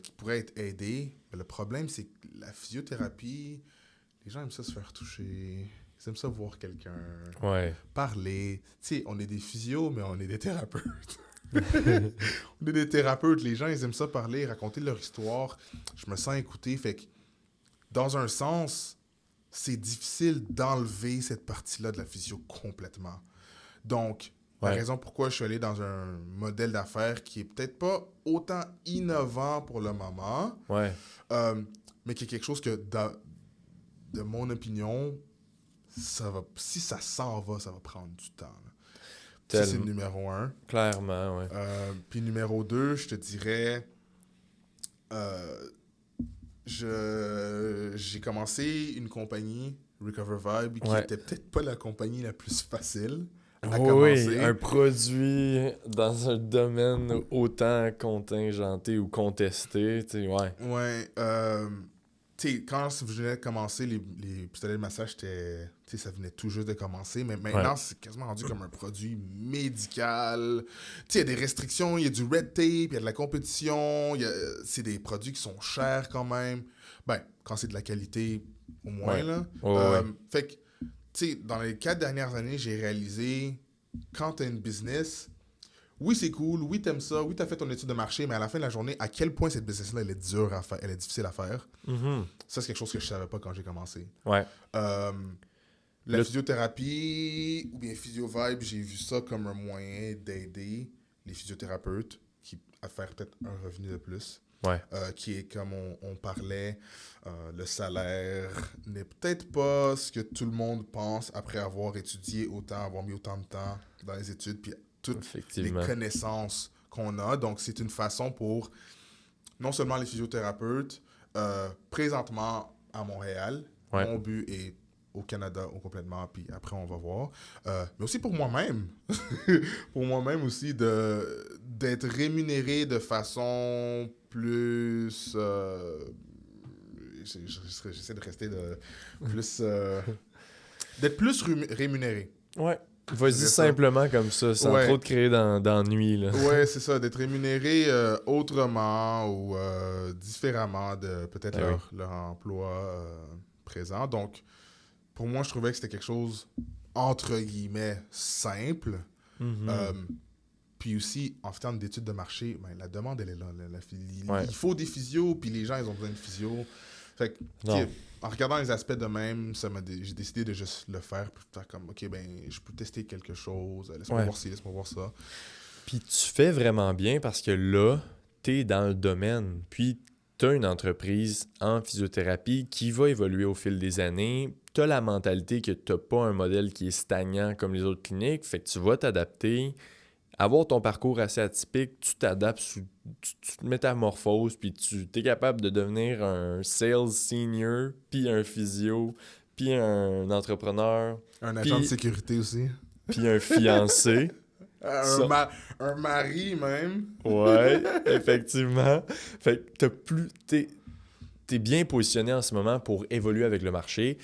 qui pourraient être aidées. Mais le problème, c'est que la physiothérapie, les gens aiment ça se faire toucher, ils aiment ça voir quelqu'un, parler. Tu sais, on est des physios, mais on est des thérapeutes. On est des thérapeutes, les gens, ils aiment ça parler, raconter leur histoire. Je me sens écouté, fait que dans un sens, c'est difficile d'enlever cette partie-là de la physio complètement. Donc, la raison pourquoi je suis allé dans un modèle d'affaires qui est peut-être pas autant innovant pour le moment, mais qui est quelque chose que, de mon opinion, si ça s'en va, ça va prendre du temps. Ça, c'est le numéro 1. Clairement, oui. Puis numéro 2, je te dirais... j'ai j'ai commencé une compagnie, Recover Vibe, qui Ouais. était peut-être pas la compagnie la plus facile à Oui, commencer. un produit dans un domaine autant contingenté ou contesté, tu sais, ouais. Ouais, tu sais, quand je venais de commencer, les pistolets de massage, c'était, tu sais, ça venait tout juste de commencer, mais maintenant, Ouais. c'est quasiment rendu comme un produit médical. Tu sais, il y a des restrictions, il y a du red tape, il y a de la compétition, c'est des produits qui sont chers quand même. Ben, quand c'est de la qualité, au moins, Ouais. là. Ouais. Fait que, tu sais, dans les 4 dernières années, j'ai réalisé, quand tu as une business, oui, c'est cool, oui, t'aimes ça, oui, t'as fait ton étude de marché, mais à la fin de la journée, à quel point cette business-là, elle est dure à faire, elle est difficile à faire. Mhm. Ça, c'est quelque chose que je savais pas quand j'ai commencé. Ouais. Euh, la Le- physiothérapie ou bien PhysioVibe, j'ai vu ça comme un moyen d'aider les physiothérapeutes à faire peut-être un revenu de plus. Ouais. Qui est, comme on parlait, le salaire n'est peut-être pas ce que tout le monde pense après avoir étudié autant, avoir mis autant de temps dans les études, puis toutes les Effectivement. connaissances qu'on a. Donc, c'est une façon pour non seulement les physiothérapeutes, présentement à Montréal, Ouais. mon but est au Canada au complètement, puis après on va voir. Mais aussi pour moi-même. Pour moi-même aussi, d'être rémunéré de façon plus... j'essaie de rester plus... d'être plus rémunéré. Ouais. Je Vas-y dirais ça. simplement comme ça, sans Ouais. trop te créer d'ennui, là. Ouais, c'est ça, d'être rémunéré autrement ou différemment de peut-être Ah oui. leur emploi présent. Donc, pour moi, je trouvais que c'était quelque chose, entre guillemets, simple. Mhm. Puis aussi, en termes d'études de marché, ben, la demande, elle est là. Ouais. Il faut des physios, puis les gens, ils ont besoin de physios. Fait que, Non. ok, en regardant les aspects de même, j'ai décidé de juste le faire, puis faire comme, ok, ben, je peux tester quelque chose, laisse-moi Ouais. voir ci, laisse-moi voir ça. Puis tu fais vraiment bien parce que là, t'es dans le domaine. Puis t'as une entreprise en physiothérapie qui va évoluer au fil des années. T'as la mentalité que t'as pas un modèle qui est stagnant comme les autres cliniques. Fait que tu vas t'adapter. Avoir ton parcours assez atypique, tu t'adaptes, tu te métamorphoses, puis tu es capable de devenir un sales senior, puis un physio, puis un entrepreneur, Un agent de puis, sécurité aussi. puis un fiancé. Ça, Un mari même. ouais, effectivement. Fait que t'es bien positionné en ce moment pour évoluer avec le marché.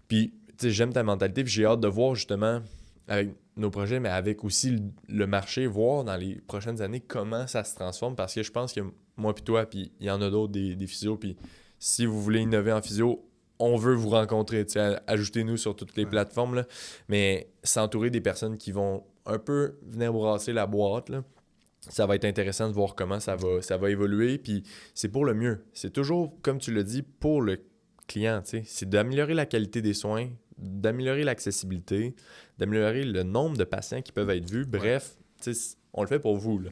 Puis, tu sais, j'aime ta mentalité, puis j'ai hâte de voir justement avec nos projets, mais avec aussi le marché, voir dans les prochaines années comment ça se transforme, parce que je pense que moi puis toi, puis il y en a d'autres des physios, puis si vous voulez innover en physio, on veut vous rencontrer, tu sais, ajoutez-nous sur toutes les Ouais. plateformes, là, mais s'entourer des personnes qui vont un peu venir brasser la boîte, là, ça va être intéressant de voir comment ça va évoluer, puis c'est pour le mieux. C'est toujours, comme tu l'as dit, pour le client, tu sais. C'est d'améliorer la qualité des soins, d'améliorer l'accessibilité, d'améliorer le nombre de patients qui peuvent être vus. Bref, tu sais, on le fait pour vous, là.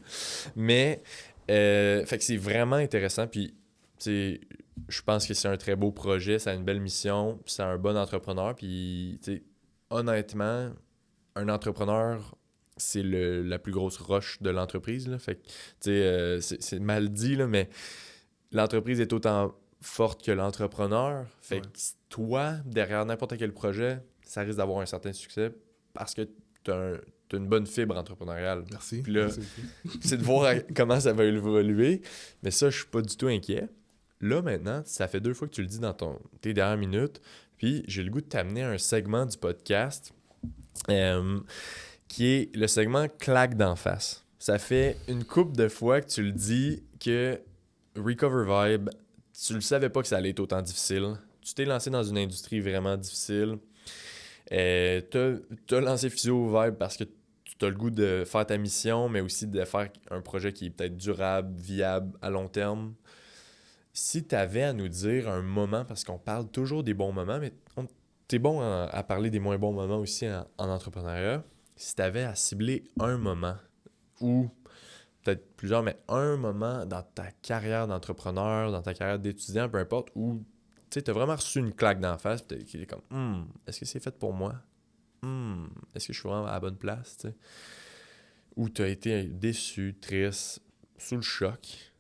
Mais, fait que c'est vraiment intéressant, puis, tu sais, je pense que c'est un très beau projet, ça a une belle mission, puis c'est un bon entrepreneur, puis, tu sais, honnêtement, un entrepreneur, c'est la plus grosse roche de l'entreprise, là. Fait que, tu sais, c'est mal dit, là, mais l'entreprise est autant forte que l'entrepreneur. Fait que toi, derrière n'importe quel projet, ça risque d'avoir un certain succès parce que t'as une bonne fibre entrepreneuriale. Merci. Puis là, Merci beaucoup. c'est de voir comment ça va évoluer. Mais ça, je suis pas du tout inquiet. Là, maintenant, ça fait 2 fois que tu le dis dans tes dernières minutes. Puis j'ai le goût de t'amener à un segment du podcast qui est le segment claque d'en face. Ça fait une couple de fois que tu le dis que Recover Vibe, tu le savais pas que ça allait être autant difficile. Tu t'es lancé dans une industrie vraiment difficile. T'as lancé Physio Vibe parce que tu as le goût de faire ta mission, mais aussi de faire un projet qui est peut-être durable, viable, à long terme. Si tu avais à nous dire un moment, parce qu'on parle toujours des bons moments, mais t'es bon à parler des moins bons moments aussi en entrepreneuriat. Si tu avais à cibler un moment, ou peut-être plusieurs, mais un moment dans ta carrière d'entrepreneur, dans ta carrière d'étudiant, peu importe, où tu as vraiment reçu une claque d'en face, puis tu es comme est-ce que c'est fait pour moi? Est-ce que je suis vraiment à la bonne place? T'sais? Ou tu as été déçu, triste, sous le choc?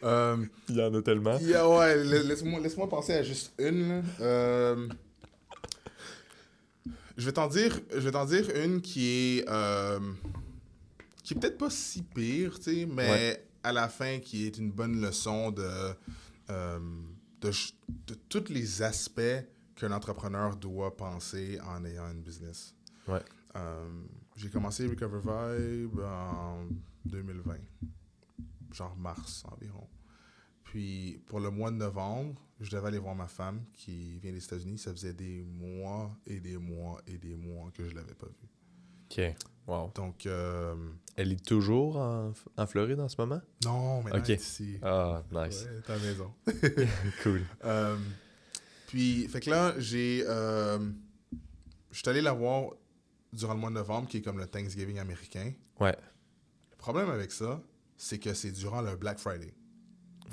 Il y en a tellement. Ouais, laisse-moi penser à juste une. Là. Je vais t'en dire une qui est peut-être pas si pire, tu sais, mais à la fin qui est une bonne leçon euh, de, de tous les aspects qu'un entrepreneur doit penser en ayant une business. Ouais. J'ai commencé Recover Vibe en 2020, genre mars environ. Puis pour le mois de novembre, je devais aller voir ma femme qui vient des États-Unis. Ça faisait des mois et des mois et des mois que je l'avais pas vue. OK. Wow. Donc, Elle est toujours en Floride en ce moment? non, maintenant Ok. elle est ici. Ah, nice. Ouais, t'as raison. Cool. Puis, fait que là, je suis allé la voir durant le mois de novembre, qui est comme le Thanksgiving américain. Ouais. Le problème avec ça, c'est que c'est durant le Black Friday.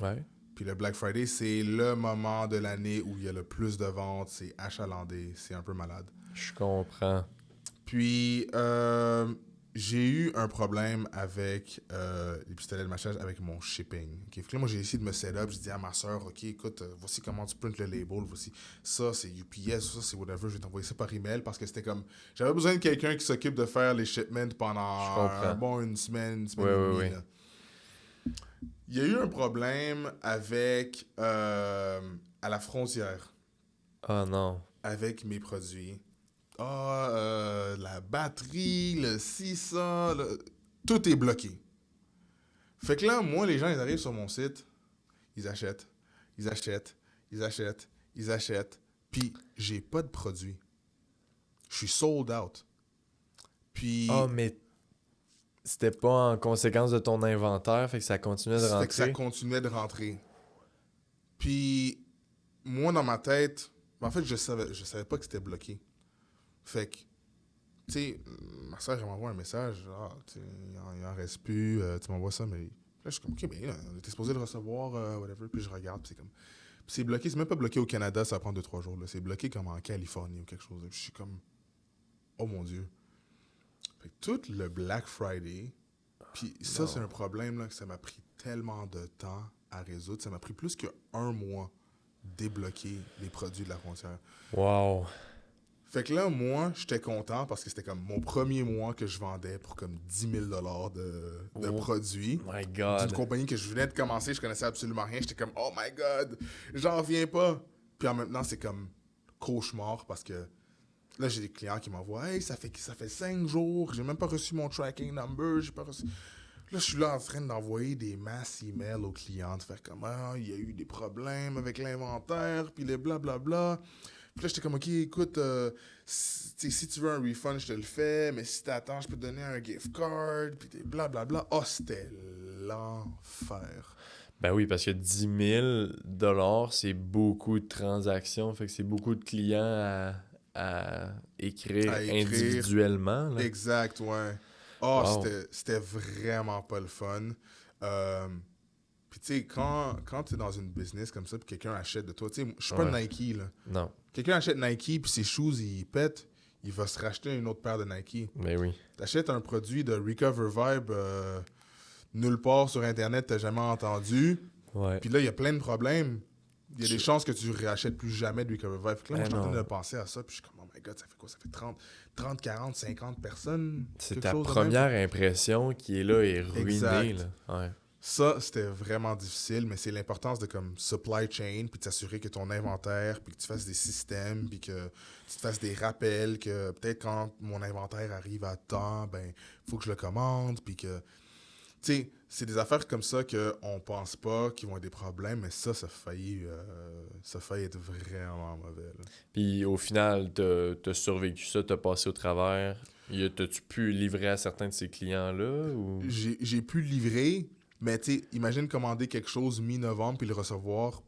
Ouais. Puis le Black Friday, c'est le moment de l'année où il y a le plus de ventes, c'est achalandé, c'est un peu malade. Je comprends. Puis, j'ai eu un problème avec les pistolets de massage avec mon shipping. Okay? Fait que là, moi, j'ai essayé de me set up. J'ai dit à ma soeur, OK, écoute, voici comment tu printes le label. Voici ça, c'est UPS, ça, c'est whatever. Je vais t'envoyer ça par email parce que c'était comme... J'avais besoin de quelqu'un qui s'occupe de faire les shipments pendant une semaine et demie. Là. Il y a eu un problème avec... à la frontière. Ah non. Avec mes produits. La batterie, le ci, ça, tout est bloqué. Fait que là, moi, les gens, ils arrivent sur mon site, ils achètent, puis j'ai pas de produit. Je suis sold out. Puis... Ah, mais c'était pas en conséquence de ton inventaire, fait que ça continuait de rentrer. Fait que ça continuait de rentrer. Puis, moi, dans ma tête, en fait, je savais pas que c'était bloqué. Fait que, tu sais, ma soeur, elle m'envoie un message, il en reste plus, tu m'envoies ça, mais là, je suis comme, OK, ben, on était supposé le recevoir, whatever, puis je regarde, puis c'est comme, puis c'est bloqué, c'est même pas bloqué au Canada, ça prend 2-3 jours, là, c'est bloqué comme en Californie ou quelque chose, je suis comme, oh mon Dieu. Fait que tout le Black Friday, puis ça, c'est un problème, là, que ça m'a pris tellement de temps à résoudre, ça m'a pris plus qu'un mois débloquer les produits de la frontière. Wow. Fait que là, moi, j'étais content parce que c'était comme mon premier mois que je vendais pour comme 10 000 $ de produits. My God. D'une compagnie que je venais de commencer, je connaissais absolument rien. J'étais comme, oh my God, j'en reviens pas. Puis en même temps, c'est comme cauchemar parce que là, j'ai des clients qui m'envoient, hey, ça fait 5 jours, j'ai même pas reçu mon tracking number, j'ai pas reçu. Là, je suis là en train d'envoyer des masses emails aux clients, de faire comme, il y a eu des problèmes avec l'inventaire, puis les blablabla. Puis là, j'étais comme, OK, écoute, si tu veux un refund, je te le fais, mais si t'attends, je peux te donner un gift card, puis blablabla. C'était l'enfer. Ben oui, parce que 10 000 $, c'est beaucoup de transactions, fait que c'est beaucoup de clients à écrire individuellement. Là. Exact, ouais. Wow. C'était vraiment pas le fun. Puis tu sais, quand tu es dans une business comme ça, puis quelqu'un achète de toi, tu sais, je suis pas Nike, là. Non. Quelqu'un achète Nike, puis ses shoes, ils pètent, il va se racheter une autre paire de Nike. Mais oui. T'achètes un produit de Recover Vibe nulle part sur Internet, t'as jamais entendu. Ouais. Puis là, il y a plein de problèmes. Il y a des chances que tu réachètes plus jamais de Recover Vibe. Fait que là, moi, je suis en train de penser à ça, puis je suis comme, oh my God, ça fait quoi? Ça fait 30, 40, 50 personnes? C'est ta première impression qui est là et ruinée. Exact. Là. Ouais. Ça, c'était vraiment difficile, mais c'est l'importance de comme supply chain, puis de s'assurer que ton inventaire, puis que tu fasses des systèmes, puis que tu te fasses des rappels, que peut-être quand mon inventaire arrive à temps, ben, faut que je le commande, puis que... Tu sais, c'est des affaires comme ça qu'on pense pas qu'ils vont être des problèmes, mais ça faillit être vraiment mauvais. Là. Puis au final, t'as survécu ça, t'as passé au travers. T'as-tu pu livrer à certains de ces clients-là? Ou... J'ai pu livrer, mais tu sais, imagine commander quelque chose mi-novembre puis le recevoir,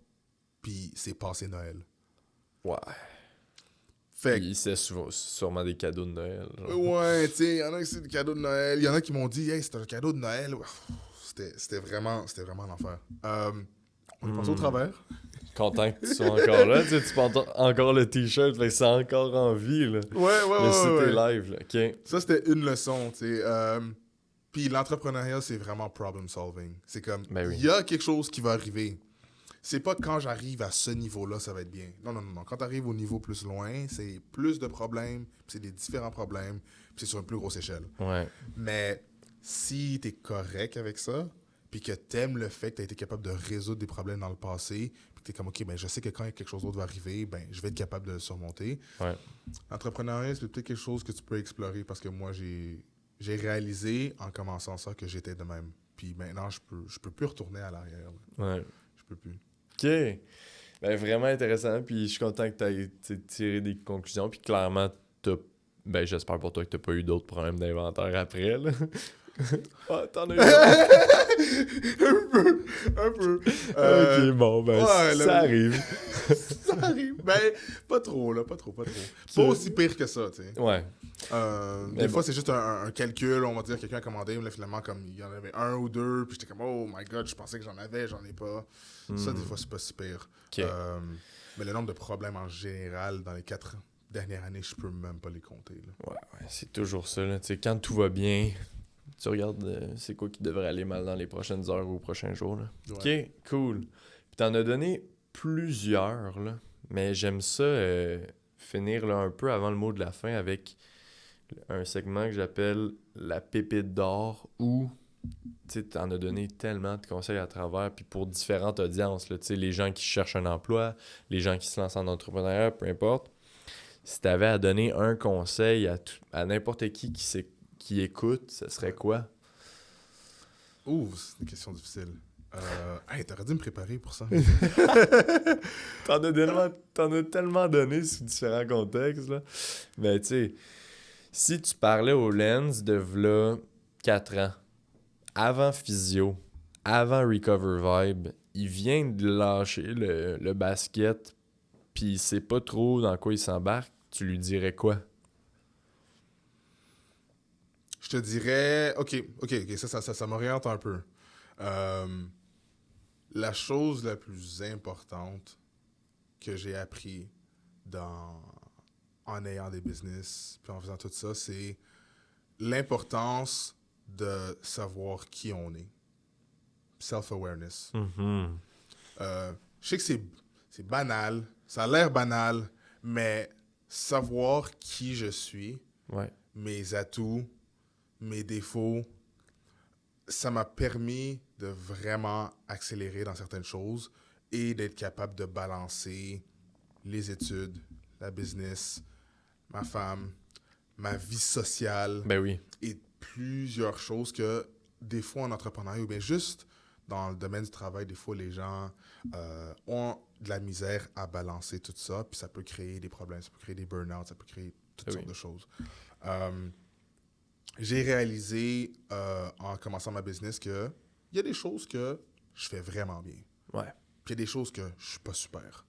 puis c'est passé Noël. Ouais. Fait puis c'est sûrement des cadeaux de Noël. Genre. Ouais, tu sais, il y en a qui c'est des cadeaux de Noël. Il y en a qui m'ont dit, hey, c'est un cadeau de Noël. C'était vraiment l'enfer. On est passé au travers. Content que tu sois encore là. Tu sais, tu portes encore le t-shirt, fait que c'est encore en vie. Là. Ouais. Le site est live. Là. Okay. Ça, c'était une leçon, tu sais. Puis l'entrepreneuriat, c'est vraiment problem solving. C'est comme, Ben oui. il y a quelque chose qui va arriver. C'est pas quand j'arrive à ce niveau-là, ça va être bien. Non, non, non, non. Quand tu arrives au niveau plus loin, c'est plus de problèmes, puis c'est des différents problèmes, puis c'est sur une plus grosse échelle. Ouais. Mais si tu es correct avec ça, puis que tu aimes le fait que tu as été capable de résoudre des problèmes dans le passé, puis que tu es comme, OK, ben, je sais que quand quelque chose d'autre va arriver, ben, je vais être capable de le surmonter. Ouais. L'entrepreneuriat, c'est peut-être quelque chose que tu peux explorer parce que moi, j'ai réalisé en commençant ça que j'étais de même. Puis maintenant, je peux plus retourner à l'arrière. Là. Ouais. Je peux plus. OK. Ben, vraiment intéressant. Puis je suis content que tu aies tiré des conclusions. Puis clairement, ben, j'espère pour toi que tu n'as pas eu d'autres problèmes d'inventaire après. Là. Ah, t'en as eu Un peu. Ok, bon, ben, ouais, ça là, arrive. ça arrive. Ben, pas trop, là. Pas trop. Pas aussi pire que ça, tu sais. Ouais. Des fois, c'est juste un calcul. On va dire quelqu'un a commandé, mais là, finalement, comme il y en avait un ou deux, puis j'étais comme, oh my god, je pensais que j'en avais, j'en ai pas. Ça, des fois, c'est pas si pire. Ok. Mais le nombre de problèmes en général dans les 4 dernières années, je peux même pas les compter. Là. Ouais, c'est toujours ça. Là. Tu sais, quand tout va bien, tu regardes c'est quoi qui devrait aller mal dans les prochaines heures ou aux prochains jours. Là. Ouais. Ok, cool. Puis t'en as donné plusieurs, là. Mais j'aime ça finir là, un peu avant le mot de la fin avec un segment que j'appelle la pépite d'or où tu en as donné tellement de conseils à travers, puis pour différentes audiences, là, les gens qui cherchent un emploi, les gens qui se lancent en entrepreneuriat, peu importe. Si tu avais à donner un conseil à n'importe qui écoute, ce serait quoi? Ouh, c'est une question difficile. Hey, t'aurais dû me préparer pour ça. T'en as tellement donné sous différents contextes, là. Mais tu sais, si tu parlais au Lens de v'là 4 ans, avant Physio, avant Recover Vibe, il vient de lâcher le basket, puis il sait pas trop dans quoi il s'embarque, tu lui dirais quoi? Je te dirais... OK, ça m'oriente un peu. La chose la plus importante que j'ai appris en ayant des business, puis en faisant tout ça, c'est l'importance de savoir qui on est. Self-awareness. Mm-hmm. Je sais que c'est banal, ça a l'air banal, mais savoir qui je suis, Ouais. mes atouts, mes défauts, ça m'a permis de vraiment accélérer dans certaines choses et d'être capable de balancer les études, la business, ma femme, ma vie sociale Ben oui. et plusieurs choses que des fois en entrepreneuriat ou bien juste dans le domaine du travail, des fois les gens ont de la misère à balancer tout ça, puis ça peut créer des problèmes, ça peut créer des burn-out, ça peut créer toutes sortes de choses. J'ai réalisé en commençant ma business que il y a des choses que je fais vraiment bien. Ouais. Puis il y a des choses que je suis pas super.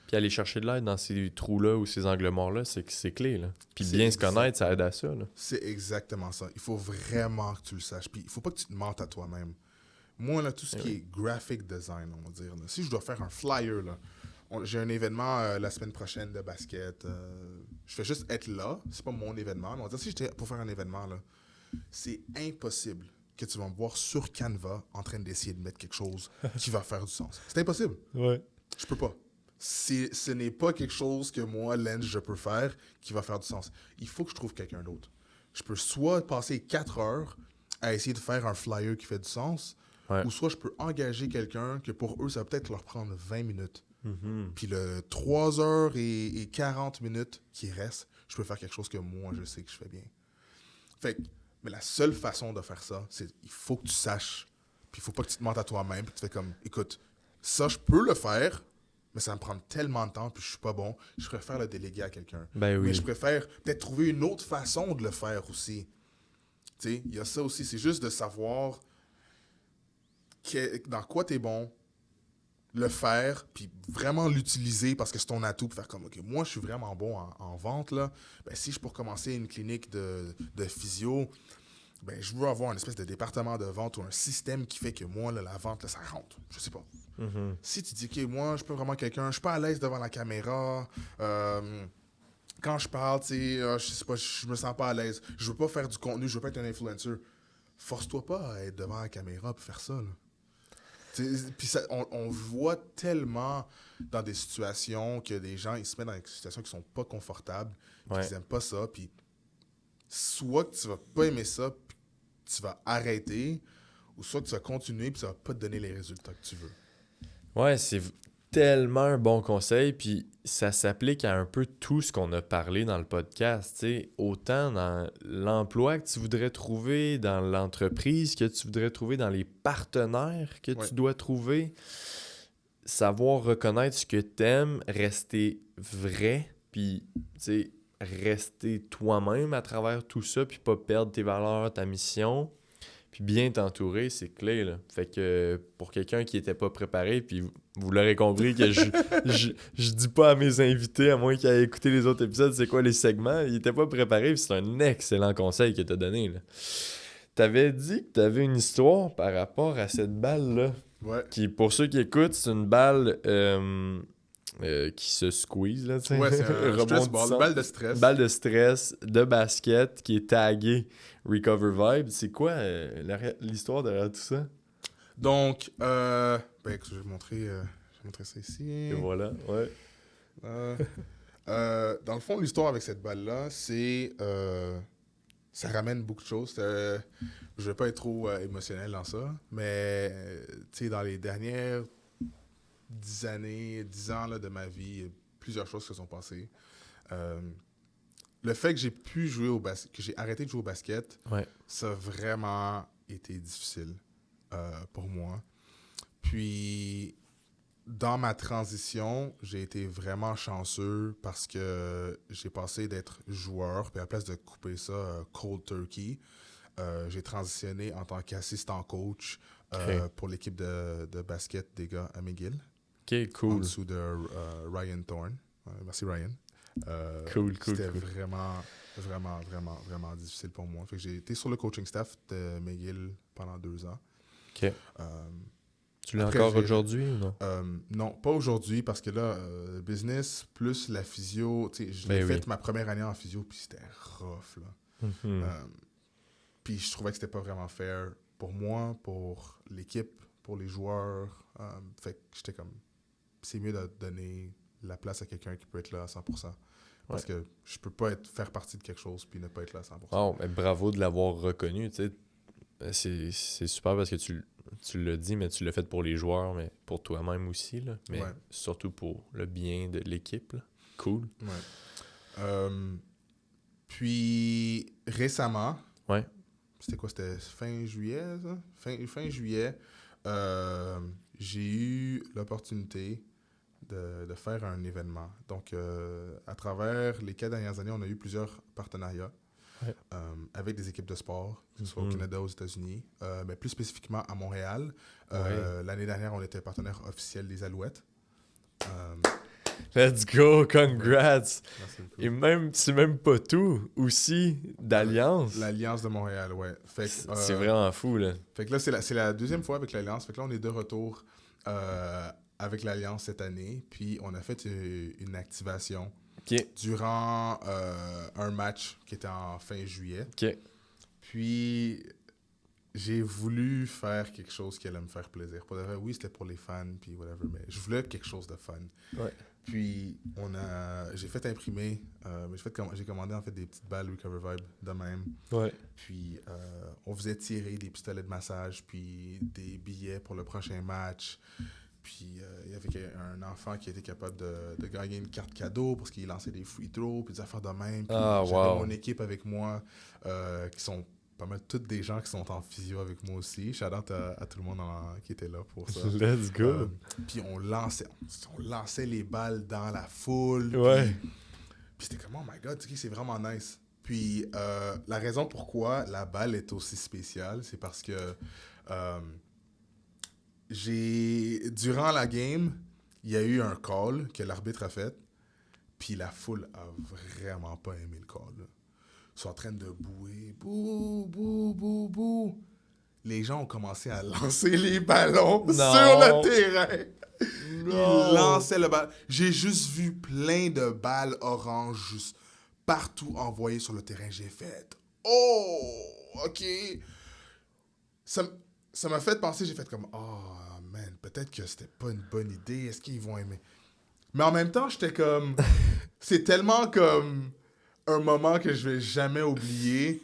Puis aller chercher de l'aide dans ces trous-là ou ces angles morts-là, c'est clé, là. Puis C'est bien se connaître, ça aide à ça, là. C'est exactement ça. Il faut vraiment que tu le saches. Puis il faut pas que tu te mentes à toi-même. Moi, là, tout ce qui est graphic design, on va dire, là, si je dois faire un flyer, là, j'ai un événement la semaine prochaine de basket. Je fais juste être là. C'est pas mon événement. Mais on va dire, si j'étais pour faire un événement, là, c'est impossible que tu vas me voir sur Canva en train d'essayer de mettre quelque chose qui va faire du sens. C'est impossible. Ouais. Je peux pas. Ce n'est pas quelque chose que moi, Lens, je peux faire qui va faire du sens. Il faut que je trouve quelqu'un d'autre. Je peux soit passer 4 heures à essayer de faire un flyer qui fait du sens, ou soit je peux engager quelqu'un que pour eux, ça va peut-être leur prendre 20 minutes. Mm-hmm. Puis le 3 heures et 40 minutes qui restent, je peux faire quelque chose que moi, je sais que je fais bien. Fait que, mais la seule façon de faire ça, c'est il faut que tu saches. Puis il faut pas que tu te mentes à toi-même. Puis tu fais comme, écoute, ça, je peux le faire, mais ça me prend tellement de temps, puis je suis pas bon. Je préfère le déléguer à quelqu'un. Ben oui. Mais je préfère peut-être trouver une autre façon de le faire aussi. Tu sais, il y a ça aussi. C'est juste de savoir dans quoi tu es bon, le faire, puis vraiment l'utiliser parce que c'est ton atout pour faire comme, OK, moi, je suis vraiment bon en vente, là. Ben, si je peux commencer une clinique de physio, ben, je veux avoir une espèce de département de vente ou un système qui fait que moi, là, la vente, là, ça rentre. Je sais pas. Mm-hmm. Si tu dis, OK, moi, je peux vraiment quelqu'un, je suis pas à l'aise devant la caméra, quand je parle, tu sais, je sais pas, je me sens pas à l'aise, je veux pas faire du contenu, je veux pas être un influencer. force-toi pas à être devant la caméra pour faire ça. Là. Puis on voit tellement dans des situations que des gens ils se mettent dans des situations qui sont pas confortables, puis qu'ils aiment pas ça, puis soit que tu vas pas aimer ça, puis tu vas arrêter, ou soit que tu vas continuer, puis ça va pas te donner les résultats que tu veux. Ouais, c'est tellement un bon conseil, puis ça s'applique à un peu tout ce qu'on a parlé dans le podcast, tu sais, autant dans l'emploi que tu voudrais trouver, dans l'entreprise que tu voudrais trouver, dans les partenaires que tu dois trouver, savoir reconnaître ce que t'aimes, rester vrai, puis, tu sais, rester toi-même à travers tout ça, puis pas perdre tes valeurs, ta mission. Puis bien t'entourer, c'est clé, là. Fait que pour quelqu'un qui était pas préparé, puis vous l'aurez compris que je dis pas à mes invités, à moins qu'ils aient écouté les autres épisodes, c'est quoi les segments, il était pas préparé, puis c'est un excellent conseil que t'as donné, là. T'avais dit que t'avais une histoire par rapport à cette balle-là. Ouais. Qui, pour ceux qui écoutent, c'est une balle qui se squeeze, là, tu sais. Ouais, c'est un stress ball, une balle de stress. Balle de stress, de basket, qui est taguée Recover Vibe. C'est quoi l'histoire derrière tout ça? Donc, je vais montrer ça ici. Et voilà, ouais. Dans le fond, l'histoire avec cette balle-là, c'est... ça ramène beaucoup de choses. Je vais pas être trop émotionnel dans ça, mais tu sais, dans les dernières 10 ans là, de ma vie, il y a plusieurs choses qui se sont passées. Le fait que j'ai pu jouer au basket, que j'ai arrêté de jouer au basket, ça a vraiment été difficile pour moi. Puis, dans ma transition, j'ai été vraiment chanceux parce que j'ai passé d'être joueur, puis à la place de couper ça cold turkey, j'ai transitionné en tant qu'assistant coach pour l'équipe de basket des gars à McGill. Ok, cool. En dessous de Ryan Thorne. Merci Ryan. Cool. C'était vraiment difficile pour moi. Fait que j'ai été sur le coaching staff de McGill pendant 2 ans. Ok. Tu l'as encore aujourd'hui ou non? Non, pas aujourd'hui parce que là, business plus la physio, tu sais, j'ai fait ma première année en physio puis c'était rough, là. Puis je trouvais que c'était pas vraiment fair pour moi, pour l'équipe, pour les joueurs. Fait que j'étais comme, c'est mieux de donner la place à quelqu'un qui peut être là à 100%. Parce que je peux pas faire partie de quelque chose puis ne pas être là à 100%. Oh, mais bravo de l'avoir reconnu, tu sais. C'est super parce que tu l'as dit, mais tu l'as fait pour les joueurs, mais pour toi-même aussi, là. Mais surtout pour le bien de l'équipe, là. Cool. Puis, récemment, c'était quoi? C'était fin juillet, ça? Fin juillet, j'ai eu l'opportunité de faire un événement. Donc, à travers les 4 dernières années, on a eu plusieurs partenariats. Avec des équipes de sport, que ce soit au Canada, aux États-Unis, mais plus spécifiquement à Montréal. L'année dernière, on était partenaire officiel des Alouettes. Let's go, congrats! Et même, c'est même pas tout, aussi d'Alliance. L'Alliance de Montréal, ouais. C'est vraiment fou, là. Fait que là, c'est la deuxième fois avec l'Alliance. Fait que là, on est de retour avec l'Alliance cette année. Puis, on a fait une activation durant un match qui était en fin juillet. Puis, j'ai voulu faire quelque chose qui allait me faire plaisir. Pour de vrai, oui, c'était pour les fans, puis whatever, mais je voulais quelque chose de fun. Puis, j'ai fait imprimer, j'ai commandé en fait des petites balles Recover Vibe de même. Puis, on faisait tirer des pistolets de massage, puis des billets pour le prochain match. Puis, il y avait un enfant qui était capable de gagner une carte cadeau parce qu'il lançait des free throws, puis des affaires de même. Puis, j'avais mon équipe avec moi, qui sont pas mal toutes des gens qui sont en physio avec moi aussi. Shout out à tout le monde qui était là pour ça. Let's go! Puis, on lançait les balles dans la foule. Puis c'était comme, oh my God, c'est vraiment nice. Puis, la raison pourquoi la balle est aussi spéciale, c'est parce que... durant la game, il y a eu un call que l'arbitre a fait, puis la foule a vraiment pas aimé le call. Là. Ils sont en train de bouer, bouh, bouh, bouh, bouh. Les gens ont commencé à lancer les ballons sur le terrain. Ils lançaient le ballon. J'ai juste vu plein de balles oranges juste partout envoyées sur le terrain. J'ai fait, oh, OK. ça m'a fait penser, j'ai fait comme, oh man, peut-être que c'était pas une bonne idée, est-ce qu'ils vont aimer? Mais en même temps, j'étais comme, c'est tellement comme un moment que je vais jamais oublier,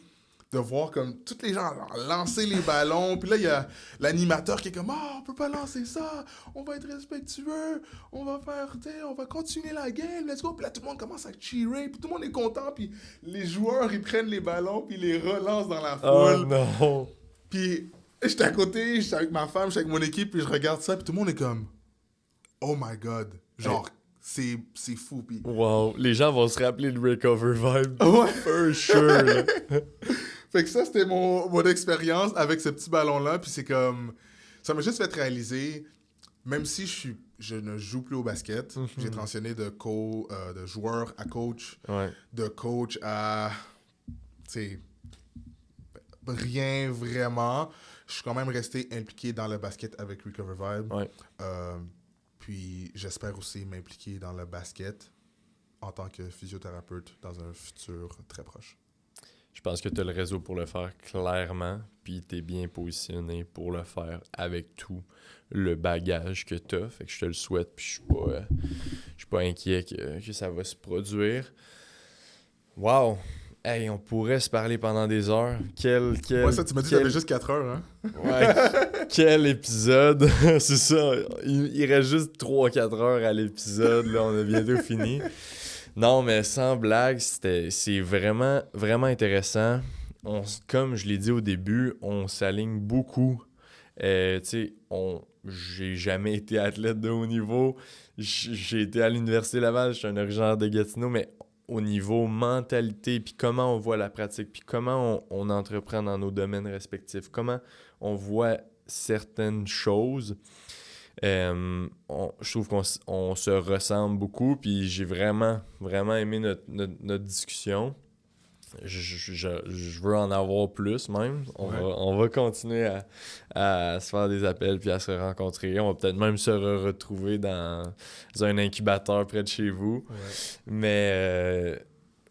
de voir comme tous les gens lancer les ballons, puis là, il y a l'animateur qui est comme, on peut pas lancer ça, on va être respectueux, on va continuer la game, let's go, puis là, tout le monde commence à cheerer, puis tout le monde est content, puis les joueurs, ils prennent les ballons, puis ils les relancent dans la foule. Oh non! Puis j'étais à côté, j'étais avec ma femme, j'étais avec mon équipe, puis je regarde ça, puis tout le monde est comme, oh my god, genre, c'est fou, puis... Wow, les gens vont se rappeler de Recover Vibe. Ouais. For sure, là. Fait que ça, c'était mon expérience avec ce petit ballon-là. Puis c'est comme... Ça m'a juste fait réaliser, même si je ne joue plus au basket, j'ai transitionné de joueur à coach, de coach à... Tu sais, rien vraiment. Je suis quand même resté impliqué dans le basket avec Recover Vibe. Ouais. Puis j'espère aussi m'impliquer dans le basket en tant que physiothérapeute dans un futur très proche. Je pense que tu as le réseau pour le faire clairement, puis tu es bien positionné pour le faire avec tout le bagage que tu as. Fait que je te le souhaite, puis je suis pas inquiet que ça va se produire. Wow! Hey, on pourrait se parler pendant des heures. Ouais, ça, tu m'as dit que t'avais juste 4 heures, hein? Ouais, quel épisode! C'est ça, il reste juste 3-4 heures à l'épisode, là, on a bientôt fini. Non, mais sans blague, c'est vraiment, vraiment intéressant. Comme je l'ai dit au début, on s'aligne beaucoup. Tu sais, j'ai jamais été athlète de haut niveau. J'ai été à l'Université Laval, je suis un originaire de Gatineau, mais au niveau mentalité, puis comment on voit la pratique, puis comment on entreprend dans nos domaines respectifs, comment on voit certaines choses. Je trouve qu'on se ressemble beaucoup, puis j'ai vraiment, vraiment aimé notre discussion. Je veux en avoir plus même. On va continuer à se faire des appels puis à se rencontrer. On va peut-être même se retrouver dans un incubateur près de chez vous. Ouais. Mais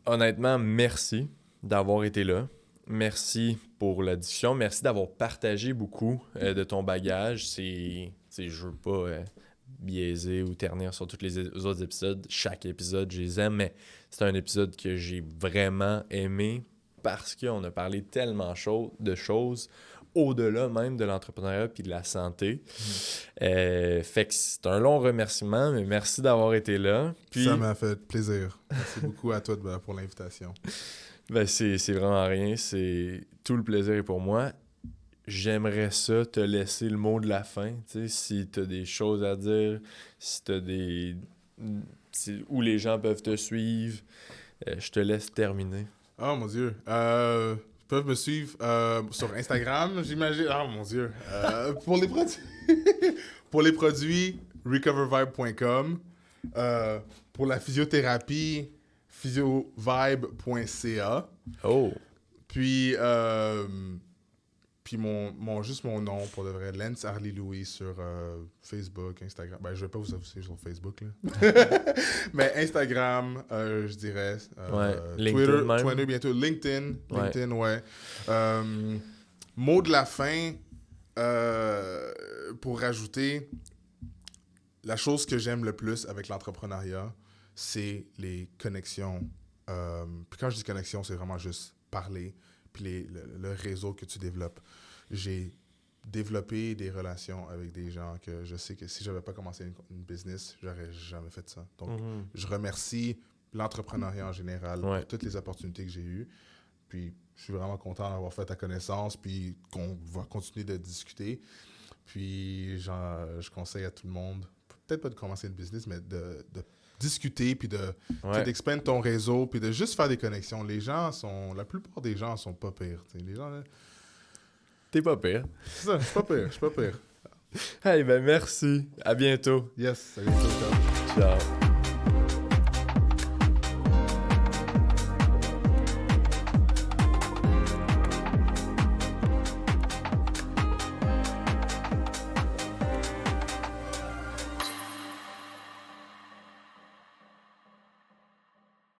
honnêtement, merci d'avoir été là. Merci pour la discussion. Merci d'avoir partagé beaucoup de ton bagage. Je veux pas biaiser ou ternir sur tous les autres épisodes. Chaque épisode, je les aime, mais c'est un épisode que j'ai vraiment aimé parce qu'on a parlé tellement de choses au-delà même de l'entrepreneuriat puis de la santé. Fait que c'est un long remerciement, mais merci d'avoir été là. Puis... Ça m'a fait plaisir. Merci beaucoup à toi pour l'invitation. Ben c'est vraiment rien. Tout le plaisir est pour moi. J'aimerais ça te laisser le mot de la fin, tu sais, si tu as des choses à dire, si tu as où les gens peuvent te suivre, je te laisse terminer. Oh mon Dieu. Ils peuvent me suivre sur Instagram, j'imagine. Oh mon Dieu. Pour les produits, recovervibe.com. Pour la physiothérapie, physiovibe.ca. Oh. Puis juste mon nom, pour de vrai, Lance Harley Louis sur Facebook, Instagram. Ben, je vais pas vous afficher sur Facebook, là. Mais Instagram, je dirais. Twitter bientôt. LinkedIn, ouais. Mot de la fin, pour rajouter, la chose que j'aime le plus avec l'entrepreneuriat, c'est les connexions. Puis quand je dis connexion, c'est vraiment juste parler. Puis le réseau que tu développes. J'ai développé des relations avec des gens que je sais que si je n'avais pas commencé une business, j'aurais jamais fait ça. Donc, je remercie l'entrepreneuriat en général pour toutes les opportunités que j'ai eues. Puis, je suis vraiment content d'avoir fait ta connaissance, puis qu'on va continuer de discuter. Puis, je conseille à tout le monde, peut-être pas de commencer une business, mais de discuter, puis d'expandre ton réseau, puis de juste faire des connexions. La plupart des gens sont pas pires. T'sais. Les gens, là... T'es pas pire. C'est ça, je suis pas pire. Hey, ben merci. À bientôt. Yes, à bientôt. Ciao.